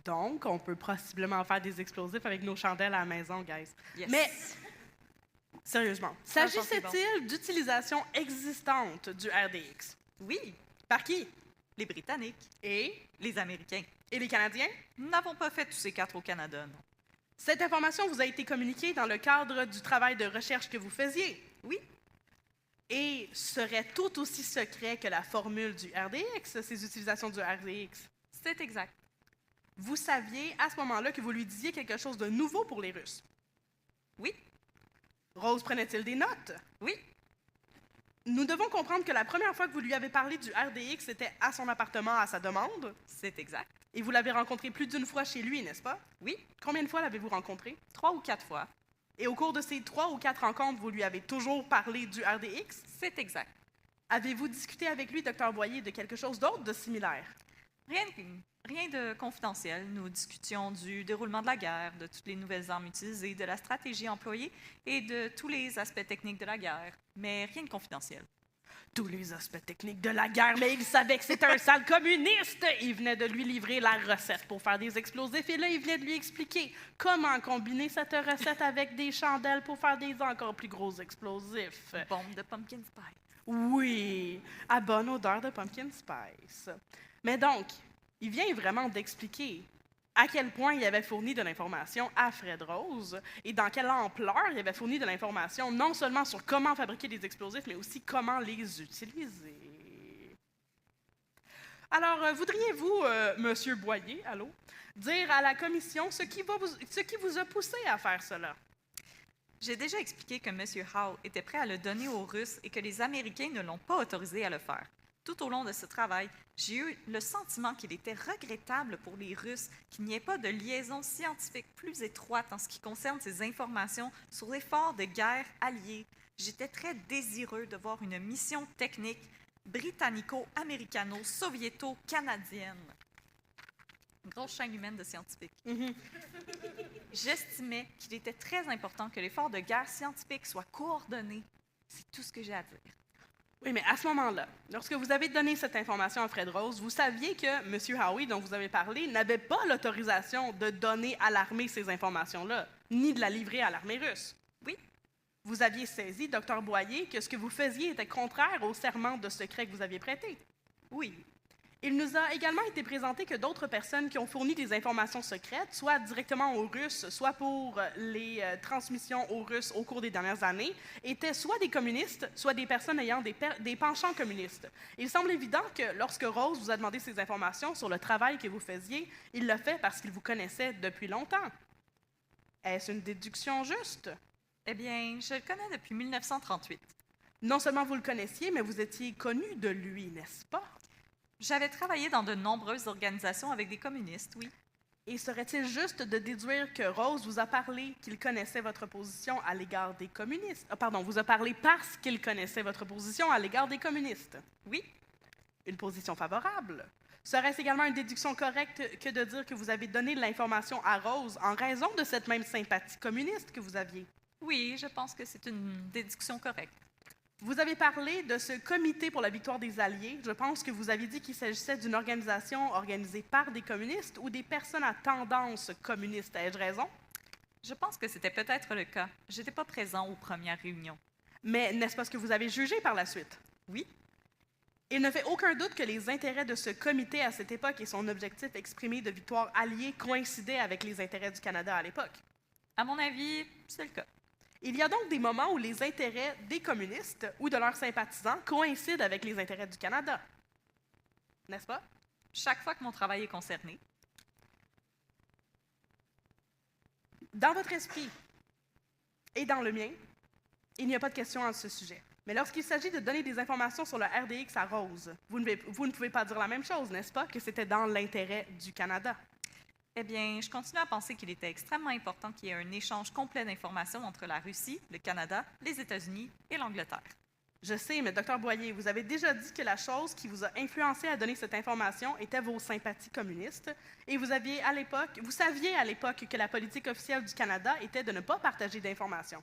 Donc, on peut possiblement faire des explosifs avec nos chandelles à la maison, guys. Yes. Mais, sérieusement, Ça, je pense que c'est s'agissait-il d'utilisation existante du RDX? Oui, Par qui? les Britanniques, Et les Américains. les Canadiens? Nous n'avons pas fait tous ces quatre au Canada, non. Cette information vous a été communiquée dans le cadre du travail de recherche que vous faisiez? Oui, Et serait tout aussi secret que la formule du RDX, ces utilisations du RDX? c'est exact. Vous saviez à ce moment-là que vous lui disiez quelque chose de nouveau pour les Russes? Oui, Rose prenait-il des notes? oui, Nous devons comprendre que la première fois que vous lui avez parlé du RDX, c'était à son appartement à sa demande, c'est exact. et vous l'avez rencontré plus d'une fois chez lui, n'est-ce pas? Oui, Combien de fois l'avez-vous rencontré? 3 ou 4 fois. Et au cours de ces 3 ou 4 rencontres, vous lui avez toujours parlé du RDX? C'est exact. Avez-vous discuté avec lui, Dr. Boyer, de quelque chose d'autre de similaire? Rien de confidentiel. Nous discutions du déroulement de la guerre, de toutes les nouvelles armes utilisées, de la stratégie employée et de tous les aspects techniques de la guerre. Mais rien de confidentiel. Tous les aspects techniques de la guerre, mais il savait que c'était un sale communiste! Il venait de lui livrer la recette pour faire des explosifs, et là, il venait de lui expliquer comment combiner cette recette avec des chandelles pour faire des encore plus gros explosifs. Bombe de pumpkin spice. Oui, à bonne odeur de pumpkin spice. Mais donc, il vient vraiment d'expliquer à quel point il avait fourni de l'information à Fred Rose et dans quelle ampleur il avait fourni de l'information, non seulement sur comment fabriquer des explosifs, mais aussi comment les utiliser. Alors, voudriez-vous, Monsieur Boyer, allô, dire à la commission ce qui vous a poussé à faire cela? J'ai déjà expliqué que M. Howe était prêt à le donner aux Russes et que les Américains ne l'ont pas autorisé à le faire. Tout au long de ce travail, j'ai eu le sentiment qu'il était regrettable pour les Russes qu'il n'y ait pas de liaison scientifique plus étroite en ce qui concerne ces informations sur l'effort de guerre alliés. J'étais très désireux de voir une mission technique britannico-américano-soviéto-canadienne. Une grosse chaîne humaine de scientifiques. J'estimais qu'il était très important que l'effort de guerre scientifique soit coordonné. C'est tout ce que j'ai à dire. Oui, mais à ce moment-là, lorsque vous avez donné cette information à Fred Rose, vous saviez que M. Howe, dont vous avez parlé, n'avait pas l'autorisation de donner à l'armée ces informations-là, ni de la livrer à l'armée russe. Oui, Vous aviez saisi, Dr. Boyer, que ce que vous faisiez était contraire au serment de secret que vous aviez prêté. oui, Il nous a également été présenté que d'autres personnes qui ont fourni des informations secrètes, soit directement aux Russes, soit pour les transmissions aux Russes au cours des dernières années, étaient soit des communistes, soit des personnes ayant des penchants communistes. Il semble évident que lorsque Rose vous a demandé ces informations sur le travail que vous faisiez, il l'a fait parce qu'il vous connaissait depuis longtemps. Est-ce une déduction juste? eh bien, je le connais depuis 1938. Non seulement vous le connaissiez, mais vous étiez connu de lui, n'est-ce pas? J'avais travaillé dans de nombreuses organisations avec des communistes, oui. Et serait-il juste de déduire que Rose vous a parlé qu'il connaissait votre position à l'égard des communistes? Pardon, vous a parlé parce qu'il connaissait votre position à l'égard des communistes. Oui, Une position favorable. Serait-ce également une déduction correcte que de dire que vous avez donné de l'information à Rose en raison de cette même sympathie communiste que vous aviez? oui, je pense que c'est une déduction correcte. Vous avez parlé de ce comité pour la victoire des Alliés. Je pense que vous avez dit qu'il s'agissait d'une organisation organisée par des communistes ou des personnes à tendance communiste. Ai-je raison? Je pense que c'était peut-être le cas. Je n'étais pas présent aux premières réunions. Mais n'est-ce pas ce que vous avez jugé par la suite? Oui, Il ne fait aucun doute que les intérêts de ce comité à cette époque et son objectif exprimé de victoire alliée coïncidaient avec les intérêts du Canada à l'époque. à mon avis, c'est le cas. Il y a donc des moments où les intérêts des communistes ou de leurs sympathisants coïncident avec les intérêts du Canada. N'est-ce pas? Chaque fois que mon travail est concerné, Dans votre esprit et dans le mien, il n'y a pas de question à ce sujet. Mais lorsqu'il s'agit de donner des informations sur le RDX à Rose, vous ne pouvez pas dire la même chose, n'est-ce pas, que c'était dans l'intérêt du Canada? eh bien, je continue à penser qu'il était extrêmement important qu'il y ait un échange complet d'informations entre la Russie, le Canada, les États-Unis et l'Angleterre. Je sais, mais Dr Boyer, vous avez déjà dit que la chose qui vous a influencé à donner cette information était vos sympathies communistes, et vous saviez à l'époque que la politique officielle du Canada était de ne pas partager d'informations.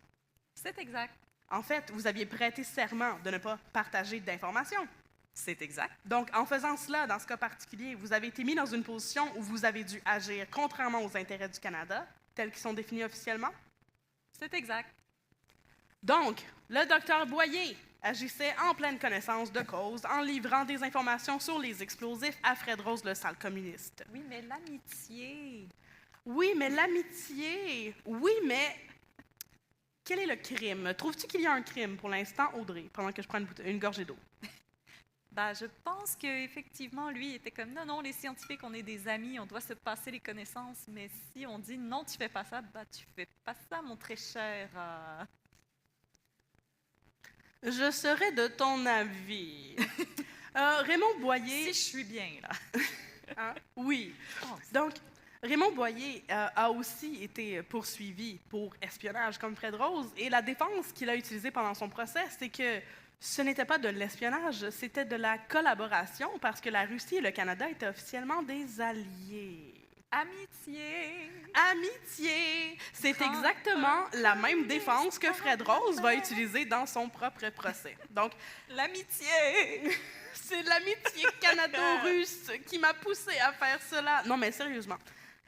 C'est exact. En fait, vous aviez prêté serment de ne pas partager d'informations. C'est exact. Donc, en faisant cela, dans ce cas particulier, vous avez été mis dans une position où vous avez dû agir contrairement aux intérêts du Canada, tels qu'ils sont définis officiellement. C'est exact. Donc, le docteur Boyer agissait en pleine connaissance de cause en livrant des informations sur les explosifs à Fred Rose, le sale communiste. Oui, mais l'amitié. Oui, mais l'amitié. Oui, mais quel est le crime? Trouves-tu qu'il y a un crime pour l'instant, Audrey, pendant que je prends une gorgée d'eau? Je pense qu'effectivement, lui était comme non, les scientifiques, on est des amis, on doit se passer les connaissances, mais si on dit non, tu fais pas ça, tu fais pas ça, mon très cher. Je serais de ton avis. Raymond Boyer... Si je suis bien, là. Hein? Oui. Oh, Donc, Raymond Boyer a aussi été poursuivi pour espionnage comme Fred Rose, et la défense qu'il a utilisée pendant son procès, c'est que ce n'était pas de l'espionnage, c'était de la collaboration, parce que la Russie et le Canada étaient officiellement des alliés. amitié. Amitié! C'est exactement la même défense que Fred Rose va utiliser dans son propre procès. Donc, L'amitié. c'est l'amitié canado-russe qui m'a poussé à faire cela. Non, mais sérieusement.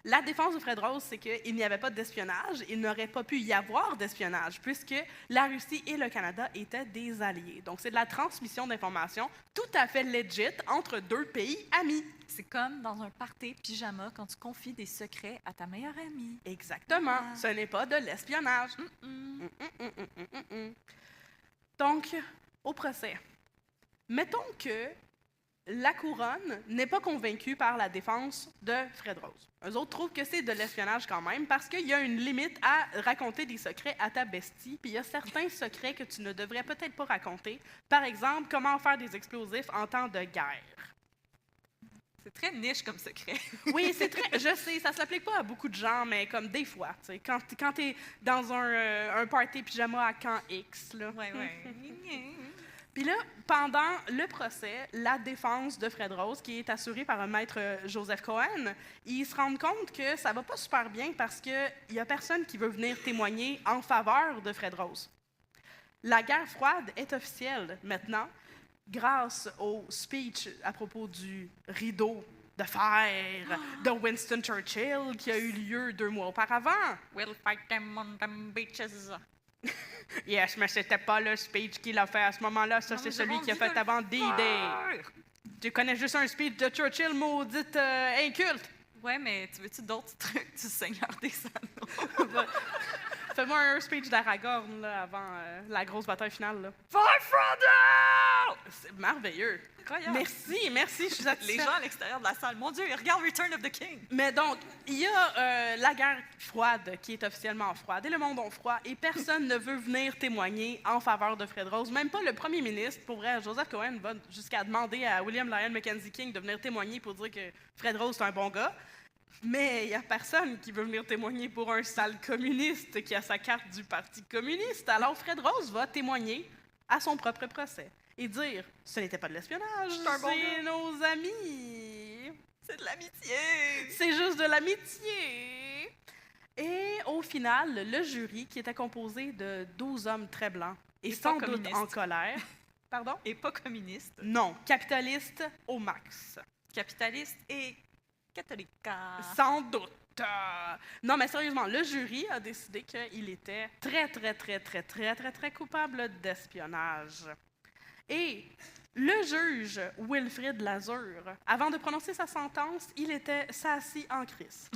La défense de Fred Rose, c'est qu'il n'y avait pas d'espionnage, il n'aurait pas pu y avoir d'espionnage, puisque la Russie et le Canada étaient des alliés. Donc, c'est de la transmission d'informations tout à fait legit entre deux pays amis. C'est comme dans un party pyjama quand tu confies des secrets à ta meilleure amie. Exactement. Ah. Ce n'est pas de l'espionnage. Donc, au procès, mettons que la couronne n'est pas convaincue par la défense de Fred Rose. Eux autres trouvent que c'est de l'espionnage quand même parce qu'il y a une limite à raconter des secrets à ta bestie, puis il y a certains secrets que tu ne devrais peut-être pas raconter. Par exemple, comment faire des explosifs en temps de guerre. C'est très niche comme secret. Oui, c'est très... Je sais, ça ne s'applique pas à beaucoup de gens, mais comme des fois, tu sais, quand tu es dans un party pyjama à camp X, là. Ouais. Puis là, pendant le procès, la défense de Fred Rose, qui est assurée par un maître Joseph Cohen, ils se rendent compte que ça va pas super bien parce qu'il n'y a personne qui veut venir témoigner en faveur de Fred Rose. La guerre froide est officielle maintenant grâce au speech à propos du rideau de fer de Winston Churchill qui a eu lieu 2 mois auparavant. We'll fight them on them beaches. Yes, mais c'était pas le speech qu'il a fait à ce moment-là. Ça, c'est celui qu'il a fait avant D-Day. Tu connais juste un speech de Churchill, maudite inculte. Ouais, mais tu veux-tu d'autres trucs du Seigneur des Anneaux? Fais-moi un speech d'Aragorn là, avant la grosse bataille finale. Là. For Frodo! C'est merveilleux. Incroyable. Merci, je suis satisfaite. Les gens à l'extérieur de la salle, mon Dieu, ils regardent Return of the King. Mais donc, il y a la guerre froide qui est officiellement froide et le monde ont froid et personne ne veut venir témoigner en faveur de Fred Rose. Même pas le premier ministre. Pour vrai, Joseph Cohen va jusqu'à demander à William Lyon Mackenzie King de venir témoigner pour dire que Fred Rose est un bon gars. Mais il n'y a personne qui veut venir témoigner pour un sale communiste qui a sa carte du Parti communiste. Alors Fred Rose va témoigner à son propre procès et dire « Ce n'était pas de l'espionnage, c'est nos amis. C'est de l'amitié. C'est juste de l'amitié. » Et au final, le jury, qui était composé de 12 hommes très blancs et sans doute communistes. en colère... Pardon? Et pas communiste. Non, capitaliste au max. Capitaliste et catholique. Sans doute. Non, mais sérieusement, le jury a décidé qu'il était très coupable d'espionnage. Et le juge Wilfrid Lazur, avant de prononcer sa sentence, il était assis en crise.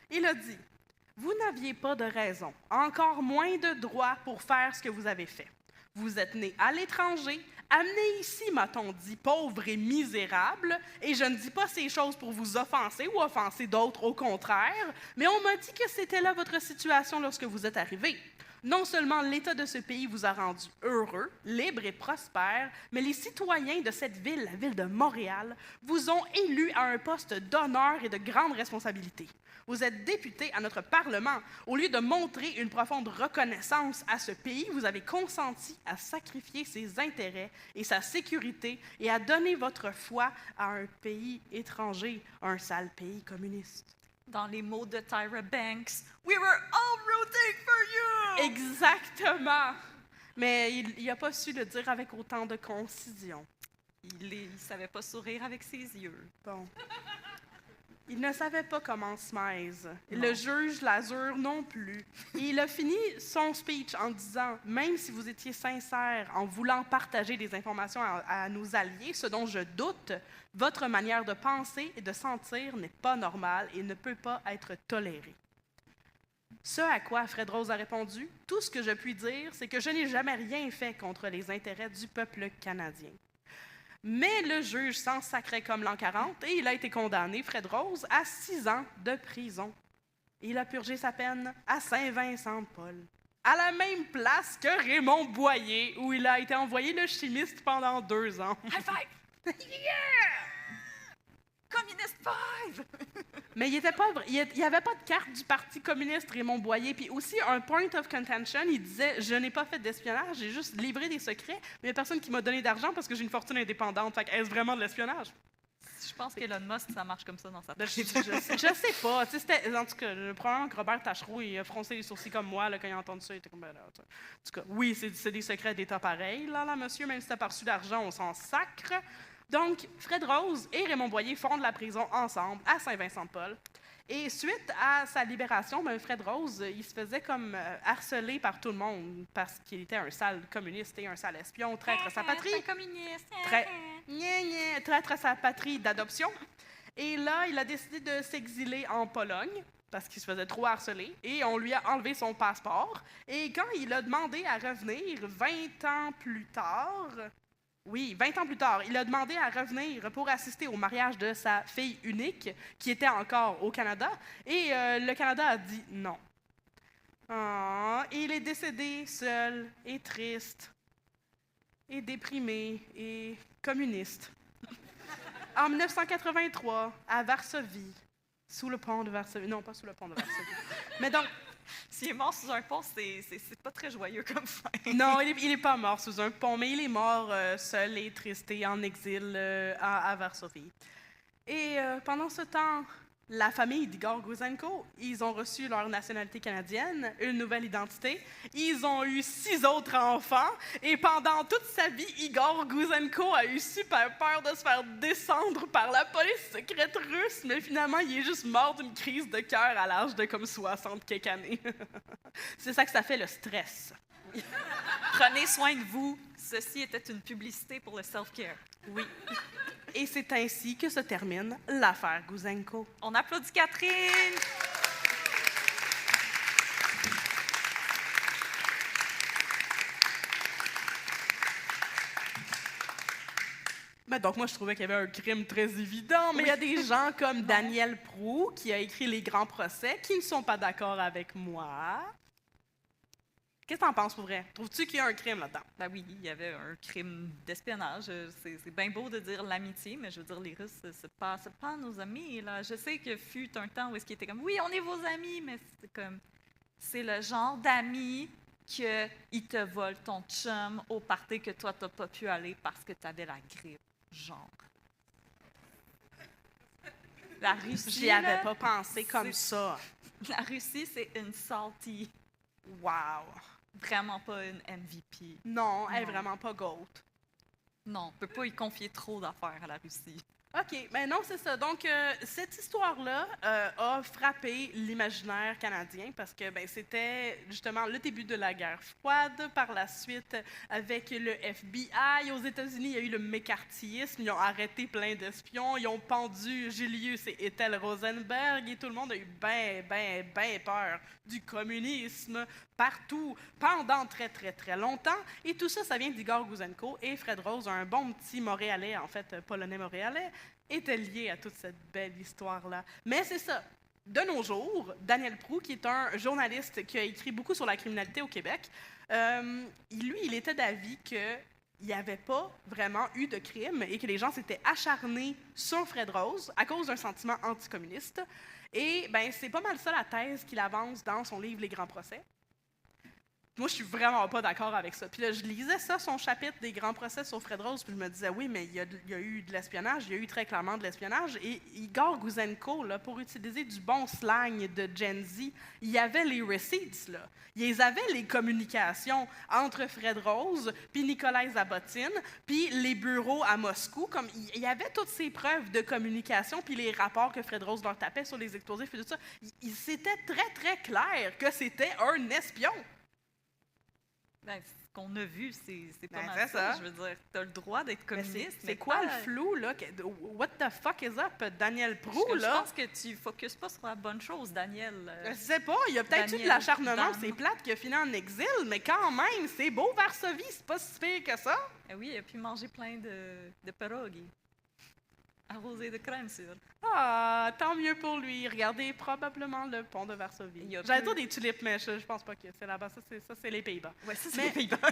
Il a dit « Vous n'aviez pas de raison, encore moins de droit pour faire ce que vous avez fait. Vous êtes né à l'étranger, amené ici, m'a-t-on dit, pauvre et misérable, et je ne dis pas ces choses pour vous offenser ou offenser d'autres, au contraire, mais on m'a dit que c'était là votre situation lorsque vous êtes arrivé. Non seulement l'État de ce pays vous a rendu heureux, libre et prospère, mais les citoyens de cette ville, la ville de Montréal, vous ont élu à un poste d'honneur et de grande responsabilité. Vous êtes député à notre Parlement. Au lieu de montrer une profonde reconnaissance à ce pays, vous avez consenti à sacrifier ses intérêts et sa sécurité et à donner votre foi à un pays étranger, un sale pays communiste. Dans les mots de Tyra Banks, We were all rooting for you! Exactement! Mais il n'a pas su le dire avec autant de concision. Il savait pas sourire avec ses yeux. Bon. Il ne savait pas comment se maise. Non. Le juge Lazur non plus. Et il a fini son speech en disant « Même si vous étiez sincère en voulant partager des informations à nos alliés, ce dont je doute, votre manière de penser et de sentir n'est pas normale et ne peut pas être tolérée. » Ce à quoi Fred Rose a répondu « Tout ce que je puis dire, c'est que je n'ai jamais rien fait contre les intérêts du peuple canadien. » Mais le juge s'en sacrait comme l'an 40 et il a été condamné, Fred Rose, à 6 ans de prison. Il a purgé sa peine à Saint-Vincent-de-Paul, à la même place que Raymond Boyer, où il a été envoyé le chimiste pendant 2 ans. High five! Yeah! Communist Five! Mais il n'y avait pas de carte du Parti communiste Raymond Boyer. Puis aussi, un point of contention, il disait « Je n'ai pas fait d'espionnage, j'ai juste livré des secrets, mais il n'y a personne qui m'a donné d'argent parce que j'ai une fortune indépendante. Fait est-ce vraiment de l'espionnage? » Je pense qu'Elon Musk, ça marche comme ça dans sa tête. Je sais pas. En tout cas, probablement que Robert Tachereau, il a froncé les sourcils comme moi là, quand il a entendu ça. Il était comme, ben là, en tout cas, oui, c'est des secrets d'État pareil, là, monsieur, même si t'as pas reçu d'argent, on s'en sacre. Donc, Fred Rose et Raymond Boyer fondent la prison ensemble à Saint-Vincent-de-Paul. Et suite à sa libération, Fred Rose, il se faisait comme harcelé par tout le monde parce qu'il était un sale communiste et un sale espion, traître à sa patrie. C'est un communiste. Traître à sa patrie d'adoption. Et là, il a décidé de s'exiler en Pologne parce qu'il se faisait trop harceler et on lui a enlevé son passeport. Et quand il a demandé à revenir 20 ans plus tard, il a demandé à revenir pour assister au mariage de sa fille unique, qui était encore au Canada, et le Canada a dit non. Il est décédé seul et triste, et déprimé, et communiste. En 1983, à Varsovie, sous le pont de Varsovie. Non, pas sous le pont de Varsovie. Mais donc, S'il est mort sous un pont, c'est pas très joyeux comme fin. non, il est pas mort sous un pont, mais il est mort seul et triste et en exil à Varsovie. Et pendant ce temps, la famille d'Igor Gouzenko, ils ont reçu leur nationalité canadienne, une nouvelle identité. Ils ont eu 6 autres enfants. Et pendant toute sa vie, Igor Gouzenko a eu super peur de se faire descendre par la police secrète russe. Mais finalement, il est juste mort d'une crise de cœur à l'âge de comme 60 quelques années. C'est ça que ça fait, le stress. Prenez soin de vous. Ceci était une publicité pour le self-care. Oui. Et c'est ainsi que se termine l'affaire Gouzenko. On applaudit Catherine! Donc, moi, je trouvais qu'il y avait un crime très évident, mais il y a des gens comme Daniel Proulx, qui a écrit Les Grands Procès, qui ne sont pas d'accord avec moi. Qu'est-ce que t'en penses pour vrai? Trouves-tu qu'il y a un crime là-dedans? Ben oui, il y avait un crime d'espionnage. C'est bien beau de dire l'amitié, mais je veux dire, les Russes, c'est pas nos amis. Là. Je sais que fut un temps où est-ce qu'ils étaient comme, oui, on est vos amis, mais c'est le genre d'amis qu'ils te volent ton chum au party que toi, t'as pas pu aller parce que t'avais la grippe. Genre. La Russie, J'y avais pas pensé comme ça. La Russie, c'est une salty. Wow! Vraiment pas une MVP. Non, elle est Non. vraiment pas GOAT. Non, on peut pas y confier trop d'affaires à la Russie. OK, mais non, c'est ça. Donc, cette histoire-là a frappé l'imaginaire canadien parce que c'était justement le début de la guerre froide. Par la suite, avec le FBI, aux États-Unis, il y a eu le mécartillisme. Ils ont arrêté plein d'espions. Ils ont pendu Julius et Ethel Rosenberg et tout le monde a eu ben peur du communisme partout, pendant très, très, très longtemps. Et tout ça, ça vient d'Igor Gouzenko et Fred Rose, un bon petit Montréalais, en fait, polonais-montréalais, était lié à toute cette belle histoire-là. Mais c'est ça. de nos jours, Daniel Proulx, qui est un journaliste qui a écrit beaucoup sur la criminalité au Québec, il était d'avis qu'il n'y avait pas vraiment eu de crime et que les gens s'étaient acharnés sur Fred Rose à cause d'un sentiment anticommuniste. Et ben, c'est pas mal ça la thèse qu'il avance dans son livre Les Grands Procès. Moi, je suis vraiment pas d'accord avec ça. Puis là, je lisais ça, son chapitre des grands procès sur Fred Rose, puis je me disais, oui, mais il y a eu de l'espionnage, il y a eu très clairement de l'espionnage. Et Igor Gouzenko, là, pour utiliser du bon slang de Gen Z, il y avait les receipts, là. Ils avaient les communications entre Fred Rose, puis Nikolai Zabotin, puis les bureaux à Moscou. Comme, il y avait toutes ces preuves de communication, puis les rapports que Fred Rose leur tapait sur les explosifs et tout ça. C'était très, très clair que c'était un espion. Ben, ce qu'on a vu, c'est pas Ben, mal c'est ça. ça. Je veux dire, t'as le droit d'être communiste. C'est quoi le flou, là? What the fuck is up, Daniel Proulx, Je là? pense que tu focuses pas sur la bonne chose, Daniel. Je sais pas, il y a peut-être eu de Daniel l'acharnement, Dan. c'est plate qui a fini en exil, mais quand même, c'est beau Varsovie, c'est pas si pire que ça. Eh oui, il a pu manger plein de pierogi. Arrosé de crème sur. Ah, tant mieux pour lui. Regardez probablement le pont de Varsovie. Il y a J'allais peu- dire des tulipes, mais je pense pas que c'est là-bas. Ça, c'est les Pays-Bas. Ouais, ça, c'est Mais- les Pays-Bas.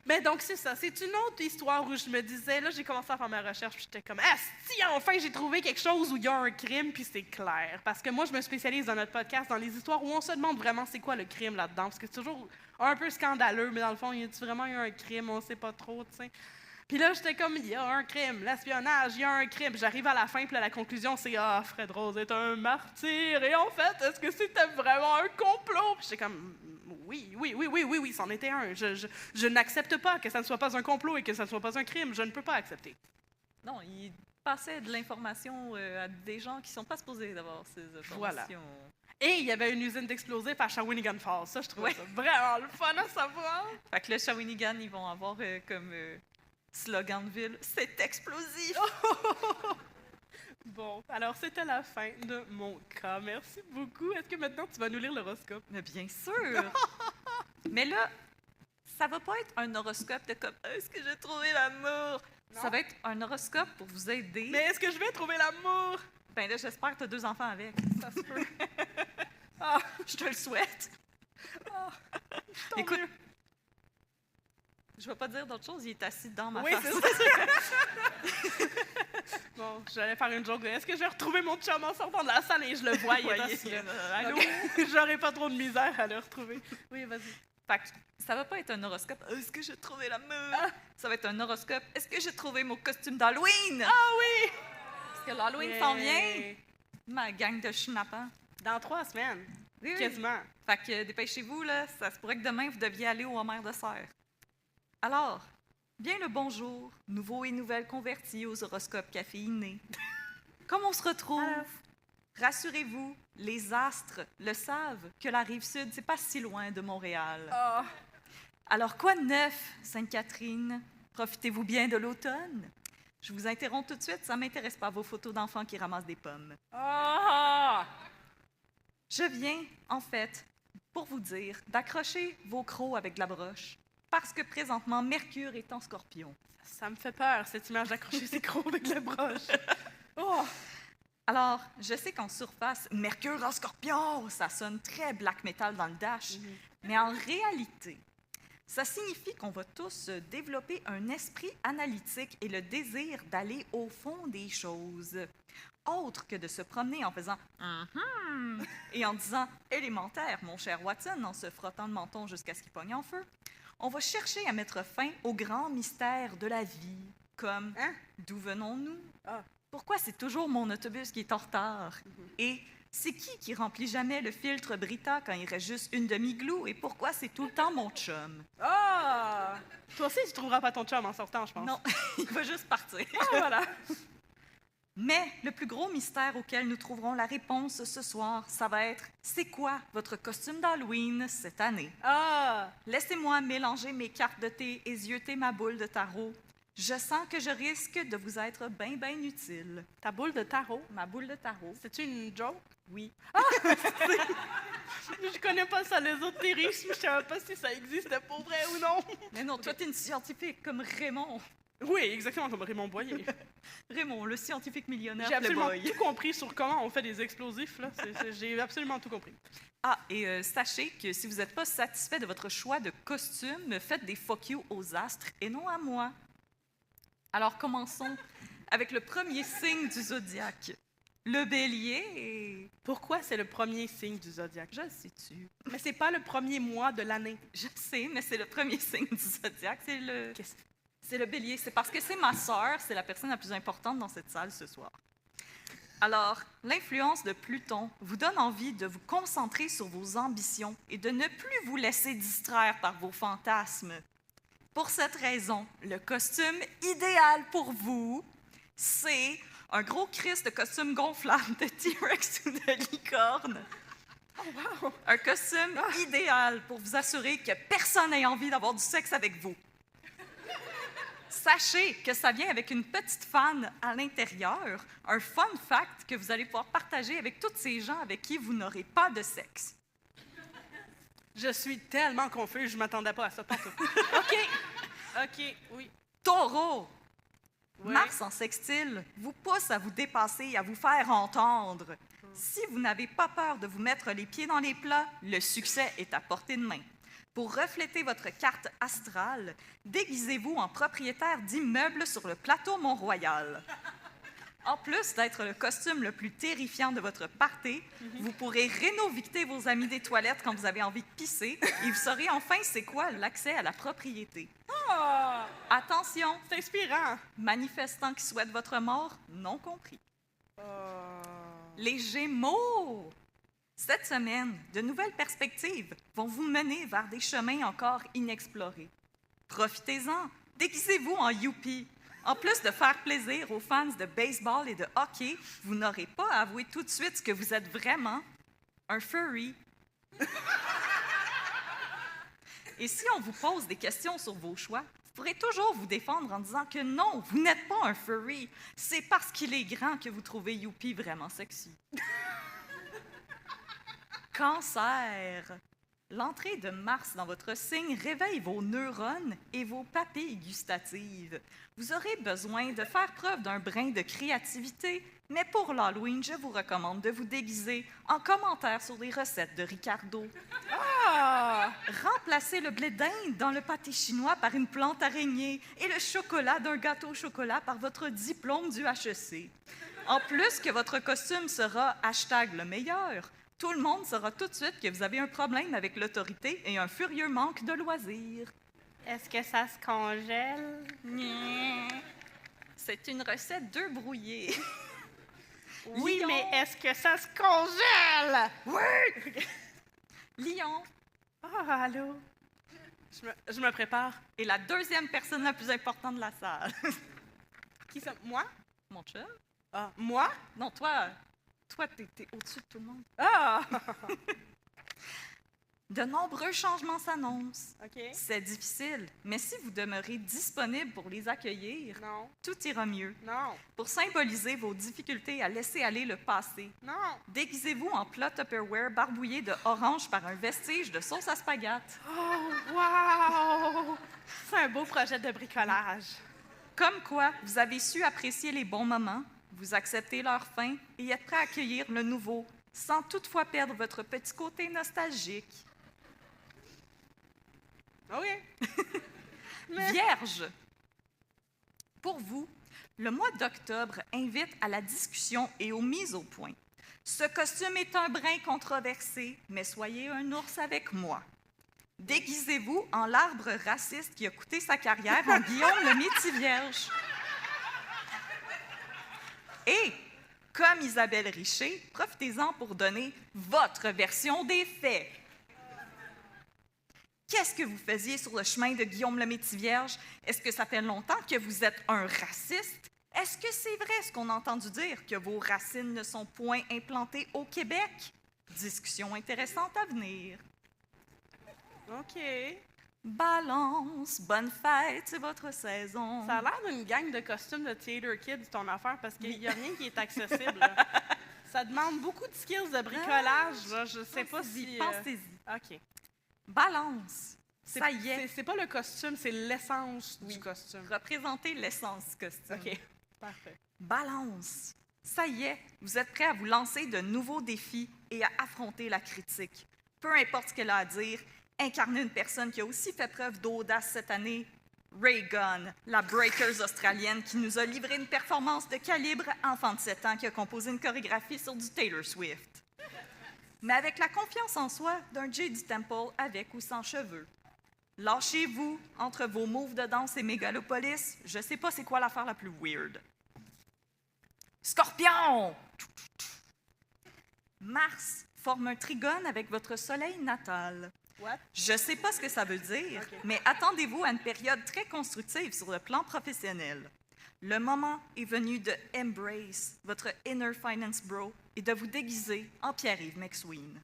Mais donc, c'est ça. C'est une autre histoire où je me disais, là, j'ai commencé à faire ma recherche, puis j'étais comme, ah, si, enfin, j'ai trouvé quelque chose où il y a un crime, puis c'est clair. Parce que moi, je me spécialise dans notre podcast dans les histoires où on se demande vraiment c'est quoi le crime là-dedans. Parce que c'est toujours un peu scandaleux, mais dans le fond, y a-tu vraiment eu un crime? On sait pas trop, tu sais. Puis là, j'étais comme, il y a un crime, l'espionnage, il y a un crime. J'arrive à la fin, puis là, la conclusion, c'est, ah, Fred Rose est un martyr. Et en fait, est-ce que c'était vraiment un complot? Puis j'étais comme, oui, c'en était un. Je n'accepte pas que ça ne soit pas un complot et que ça ne soit pas un crime. Je ne peux pas accepter. Non, il passait de l'information à des gens qui sont pas supposés d'avoir ces informations. Voilà. Et il y avait une usine d'explosifs à Shawinigan Falls. Ça, je trouvais Ouais. ça vraiment le fun à savoir. Fait que le Shawinigan, ils vont avoir comme slogan de ville, c'est explosif! Bon, alors c'était la fin de mon cas. Merci beaucoup. Est-ce que maintenant tu vas nous lire l'horoscope? Mais bien sûr! Mais là, ça va pas être un horoscope de comme est-ce que j'ai trouvé l'amour? Non. Ça va être un horoscope pour vous aider. Mais est-ce que je vais trouver l'amour? Ben là, j'espère que tu as 2 enfants avec. Ça se peut. Je te le souhaite. Tant Écoute, mieux. je vais pas dire d'autre chose, il est assis dans ma Oui, face. c'est ça. Bon, j'allais faire une joke. Est-ce que je vais retrouver mon chum en sortant de la salle et je le vois, il est assis là. Allô? Ok. J'aurais pas trop de misère à le retrouver. Oui, vas-y. Fait que ça va pas être un horoscope. Est-ce que j'ai trouvé l'amour? Ça va être un horoscope. Est-ce que j'ai trouvé mon costume d'Halloween? Ah oui! Parce que l'Halloween s'en vient. Ma gang de schnappants. Dans 3 semaines, Oui, oui. quasiment. Fait que dépêchez-vous, là. Ça se pourrait que demain, vous deviez aller au Homer de Serre. Alors, bien le bonjour, nouveaux et nouvelles convertis aux horoscopes caféinés. Comme on se retrouve? Alors. Rassurez-vous, les astres le savent que la Rive-Sud, c'est pas si loin de Montréal. Ah. Alors, quoi de neuf, Sainte-Catherine? Profitez-vous bien de l'automne? Je vous interromps tout de suite, ça m'intéresse pas vos photos d'enfants qui ramassent des pommes. Ah! Je viens, en fait, pour vous dire d'accrocher vos crocs avec de la broche, parce que présentement, Mercure est en Scorpion. Ça me fait peur, cette image d'accrocher ses crocs avec la broche. Oh! Alors, je sais qu'en surface, Mercure en Scorpion, ça sonne très black metal dans le dash, mais en réalité, ça signifie qu'on va tous développer un esprit analytique et le désir d'aller au fond des choses. Autre que de se promener en faisant et en disant élémentaire, mon cher Watson, en se frottant le menton jusqu'à ce qu'il pogne en feu. On va chercher à mettre fin aux grands mystères de la vie, comme Hein? d'où venons-nous? Ah. Pourquoi c'est toujours mon autobus qui est en retard? Et c'est qui remplit jamais le filtre Brita quand il reste juste une demi-glou? Et pourquoi c'est tout le temps mon chum? Ah! Toi aussi, tu trouveras pas ton chum en sortant, je pense. Non, il va juste partir. Ah, voilà. Mais le plus gros mystère auquel nous trouverons la réponse ce soir, ça va être c'est quoi votre costume d'Halloween cette année? Ah! Laissez-moi mélanger mes cartes de thé et zioter ma boule de tarot. Je sens que je risque de vous être bien utile. Ta boule de tarot, Ma boule de tarot, c'est-tu une joke? oui. Je connais pas ça, l'ésotérisme. Je savais pas si ça existait pour vrai ou non. Mais non, toi, t'es une scientifique comme Raymond. Oui, exactement, comme Raymond Boyer. Raymond, le scientifique millionnaire J'ai absolument Playboy. tout compris sur comment on fait des explosifs. Là. J'ai absolument tout compris. Ah, et sachez que si vous n'êtes pas satisfait de votre choix de costume, faites des fuck you aux astres et non à moi. Alors, commençons avec le premier signe du zodiaque. Le bélier. Pourquoi c'est le premier signe du zodiaque? Je le sais-tu. Mais c'est pas le premier mois de l'année. Je sais, mais c'est le premier signe du zodiaque. Qu'est-ce- C'est le bélier. C'est parce que c'est ma sœur, c'est la personne la plus importante dans cette salle ce soir. Alors, l'influence de Pluton vous donne envie de vous concentrer sur vos ambitions et de ne plus vous laisser distraire par vos fantasmes. Pour cette raison, le costume idéal pour vous, c'est un gros Christ de costume gonflable de T-Rex ou de licorne. Oh, wow! Un costume idéal pour vous assurer que personne n'ait envie d'avoir du sexe avec vous. Sachez que ça vient avec une petite fan à l'intérieur, un fun fact que vous allez pouvoir partager avec tous ces gens avec qui vous n'aurez pas de sexe. Je suis tellement confuse, je m'attendais pas à ça partout. OK, oui. Taureau, Ouais. Mars en sextile vous pousse à vous dépasser et à vous faire entendre. Si vous n'avez pas peur de vous mettre les pieds dans les plats, le succès est à portée de main. Pour refléter votre carte astrale, déguisez-vous en propriétaire d'immeubles sur le plateau Mont-Royal. En plus d'être le costume le plus terrifiant de votre party, vous pourrez rénovicter vos amis des toilettes quand vous avez envie de pisser et vous saurez enfin c'est quoi l'accès à la propriété. Ah! Attention, C'est inspirant. manifestants qui souhaitent votre mort, non compris. Ah. Les Gémeaux! Cette semaine, de nouvelles perspectives vont vous mener vers des chemins encore inexplorés. Profitez-en, déguisez-vous en Youpi. En plus de faire plaisir aux fans de baseball et de hockey, vous n'aurez pas à avouer tout de suite ce que vous êtes vraiment, un furry. Et si on vous pose des questions sur vos choix, vous pourrez toujours vous défendre en disant que non, vous n'êtes pas un furry. C'est parce qu'il est grand que vous trouvez Youpi vraiment sexy. Cancer. L'entrée de Mars dans votre signe réveille vos neurones et vos papilles gustatives. Vous aurez besoin de faire preuve d'un brin de créativité, mais pour l'Halloween, je vous recommande de vous déguiser en commentaire sur des recettes de Ricardo. Ah! Remplacez le blé d'Inde dans le pâté chinois par une plante araignée et le chocolat d'un gâteau au chocolat par votre diplôme du HEC. En plus que votre costume sera # le meilleur, tout le monde saura tout de suite que vous avez un problème avec l'autorité et un furieux manque de loisirs. Est-ce que ça se congèle? C'est une recette d'œufs brouillés. Oui, Lion. mais est-ce que ça se congèle? Oui! Lion Ah, allô? Je me prépare. est la deuxième personne la plus importante de la salle. Qui ça? Moi? Mon chum? Ah, moi? Non, toi, t'es au-dessus de tout le monde. Ah! De nombreux changements s'annoncent. OK. C'est difficile, mais si vous demeurez disponible pour les accueillir, Non, tout ira mieux. non, Pour symboliser vos difficultés à laisser aller le passé, non. déguisez-vous en plat Tupperware barbouillé de orange par un vestige de sauce à spaghetti. Oh, wow! C'est un beau projet de bricolage. Comme quoi, vous avez su apprécier les bons moments, vous acceptez leur fin et êtes prêt à accueillir le nouveau, sans toutefois perdre votre petit côté nostalgique. OK. Vierge. Pour vous, le mois d'octobre invite à la discussion et aux mises au point. Ce costume est un brin controversé, mais soyez un ours avec moi. Déguisez-vous en l'arbre raciste qui a coûté sa carrière en Guillaume le Métivierge. Et, comme Isabelle Richer, profitez-en pour donner votre version des faits. Qu'est-ce que vous faisiez sur le chemin de Guillaume le Métivierge? Est-ce que ça fait longtemps que vous êtes un raciste? Est-ce que c'est vrai ce qu'on a entendu dire, que vos racines ne sont point implantées au Québec? Discussion intéressante à venir. OK. Balance, bonne fête, c'est votre saison. Ça a l'air d'une gang de costumes de Theater Kids, ton affaire, parce qu'il n'y a rien qui est accessible. Là. Ça demande beaucoup de skills de bricolage. Là. Je sais pas si... Pensez-y. OK. Balance, Ça y est. C'est pas le costume, c'est l'essence du costume. Représentez l'essence du costume. OK, parfait. Balance. Ça y est, vous êtes prêts à vous lancer de nouveaux défis et à affronter la critique. Peu importe ce qu'elle a à dire, incarnez une personne qui a aussi fait preuve d'audace cette année, Ray Gunn, la Breakers australienne qui nous a livré une performance de calibre enfant de 7 ans qui a composé une chorégraphie sur du Taylor Swift. Mais avec la confiance en soi d'un Jay du Temple avec ou sans cheveux. Lâchez-vous entre vos moves de danse et Mégalopolis. Je sais pas c'est quoi l'affaire la plus weird. Scorpion! Mars forme un trigone avec votre soleil natal. What? Je sais pas ce que ça veut dire, OK. mais attendez-vous à une période très constructive sur le plan professionnel. Le moment est venu de embrace votre inner finance bro et de vous déguiser en Pierre-Yves McSween.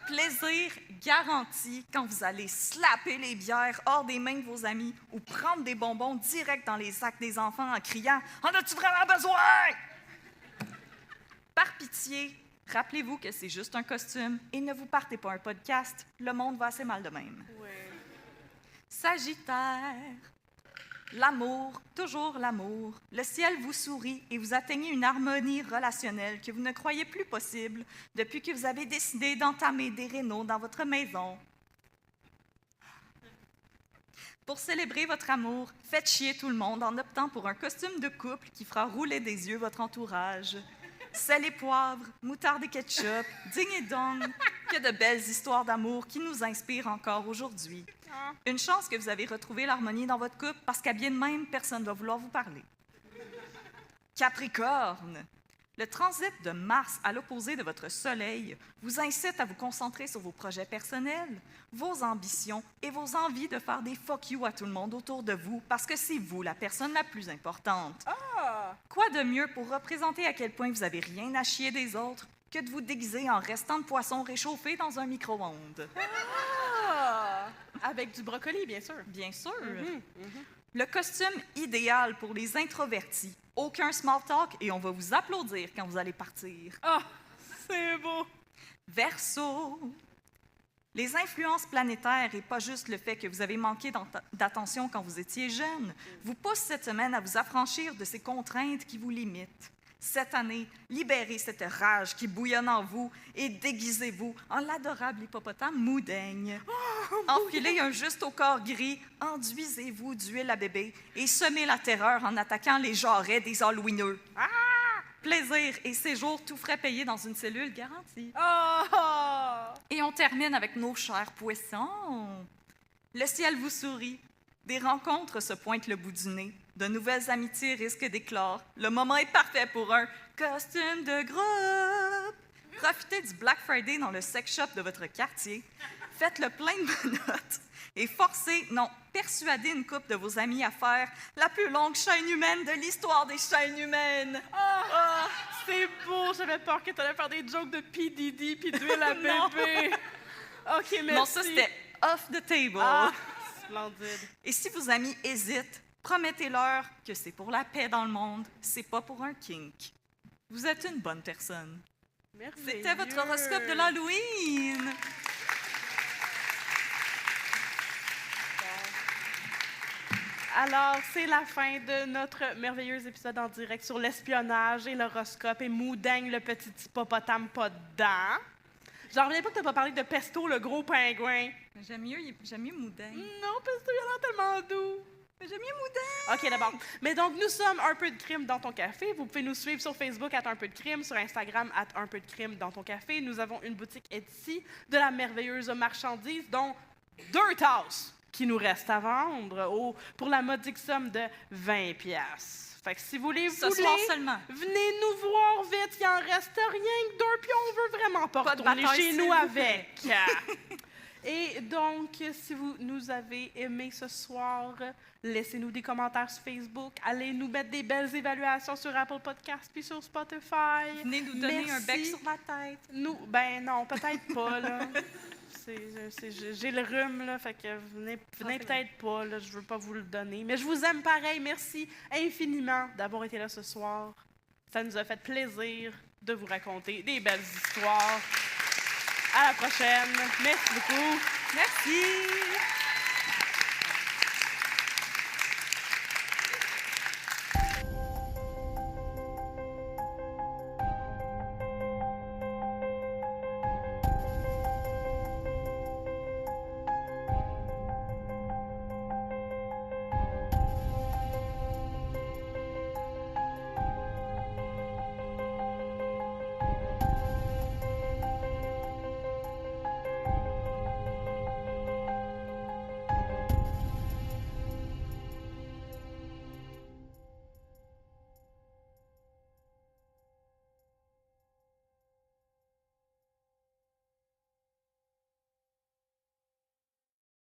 Plaisir garanti quand vous allez slapper les bières hors des mains de vos amis ou prendre des bonbons direct dans les sacs des enfants en criant « En as-tu vraiment besoin? » Par pitié, rappelez-vous que c'est juste un costume et ne vous partez pas un podcast, le monde va assez mal de même. Ouais. Sagittaire, l'amour, toujours l'amour. Le ciel vous sourit et vous atteignez une harmonie relationnelle que vous ne croyez plus possible depuis que vous avez décidé d'entamer des rénaux dans votre maison. Pour célébrer votre amour, faites chier tout le monde en optant pour un costume de couple qui fera rouler des yeux votre entourage. Sel et poivre, moutarde et ketchup, ding et dong, que de belles histoires d'amour qui nous inspirent encore aujourd'hui. Une chance que vous avez retrouvé l'harmonie dans votre couple parce qu'à bien de même, personne ne va vouloir vous parler. Capricorne, le transit de Mars à l'opposé de votre Soleil vous incite à vous concentrer sur vos projets personnels, vos ambitions et vos envies de faire des fuck you à tout le monde autour de vous parce que c'est vous la personne la plus importante. Ah! Quoi de mieux pour représenter à quel point vous n'avez rien à chier des autres que de vous déguiser en restant de poisson réchauffé dans un micro-ondes? Ah! Avec du brocoli, bien sûr. Bien sûr. Mhm. Le costume idéal pour les introvertis. Aucun small talk et on va vous applaudir quand vous allez partir. Ah! C'est beau! Verseau. Les influences planétaires et pas juste le fait que vous avez manqué d'attention quand vous étiez jeune vous poussent cette semaine à vous affranchir de ces contraintes qui vous limitent. Cette année, libérez cette rage qui bouillonne en vous et déguisez-vous en l'adorable hippopotame Moudaigne. Enfilez un juste au corps gris, enduisez-vous d'huile à bébé et semez la terreur en attaquant les jarrets des Halloweeneux. Plaisir et séjour tout frais payés dans une cellule garantie. Ah! Et on termine avec nos chers poissons. Le ciel vous sourit. Des rencontres se pointent le bout du nez. De nouvelles amitiés risquent d'éclore. Le moment est parfait pour un costume de groupe. Profitez du Black Friday dans le sex shop de votre quartier. Faites le plein de menottes et forcez, non, persuadez une couple de vos amis à faire la plus longue chaîne humaine de l'histoire des chaînes humaines. Ah! C'est beau! J'avais peur que tu allais faire des jokes de P. Diddy puis d'huile à bébé. OK, merci. Non, ça, c'était off the table. Ah! Splendide. Et si vos amis hésitent, promettez-leur que c'est pour la paix dans le monde, c'est pas pour un kink. Vous êtes une bonne personne. Merveilleux. C'était votre horoscope de l'Halloween. Alors, c'est la fin de notre merveilleux épisode en direct sur l'espionnage et l'horoscope et Moudaigne, le petit hippopotame pas dedans. J'en reviens pas que t'as pas parlé de Pesto, le gros pingouin. J'aime mieux Moudaigne. Non, Pesto, il a l'air tellement doux. Mais j'aime mieux Moudaigne. OK, d'abord. Mais donc, nous sommes Un peu de crime dans ton café. Vous pouvez nous suivre sur Facebook @un peu de crime, sur Instagram @un peu de crime dans ton café. Nous avons une boutique Etsy de la merveilleuse marchandise, dont 2 tasses qui nous restent à vendre pour la modique somme de 20$. Fait que si vous les Ce voulez, soir seulement. venez nous voir vite. Il en reste rien que 2, puis on veut vraiment pas Pas de retourner bataille, chez s'il nous vous avec. Et donc, si vous nous avez aimés ce soir, laissez-nous des commentaires sur Facebook. Allez nous mettre des belles évaluations sur Apple Podcasts puis sur Spotify. Venez nous donner un bec Merci. sur la tête. Ben non, peut-être pas, là. J'ai le rhume, là, fait que venez peut-être pas, là, je veux pas vous le donner. Mais je vous aime pareil. Merci infiniment d'avoir été là ce soir. Ça nous a fait plaisir de vous raconter des belles histoires. À la prochaine. Merci beaucoup. Merci!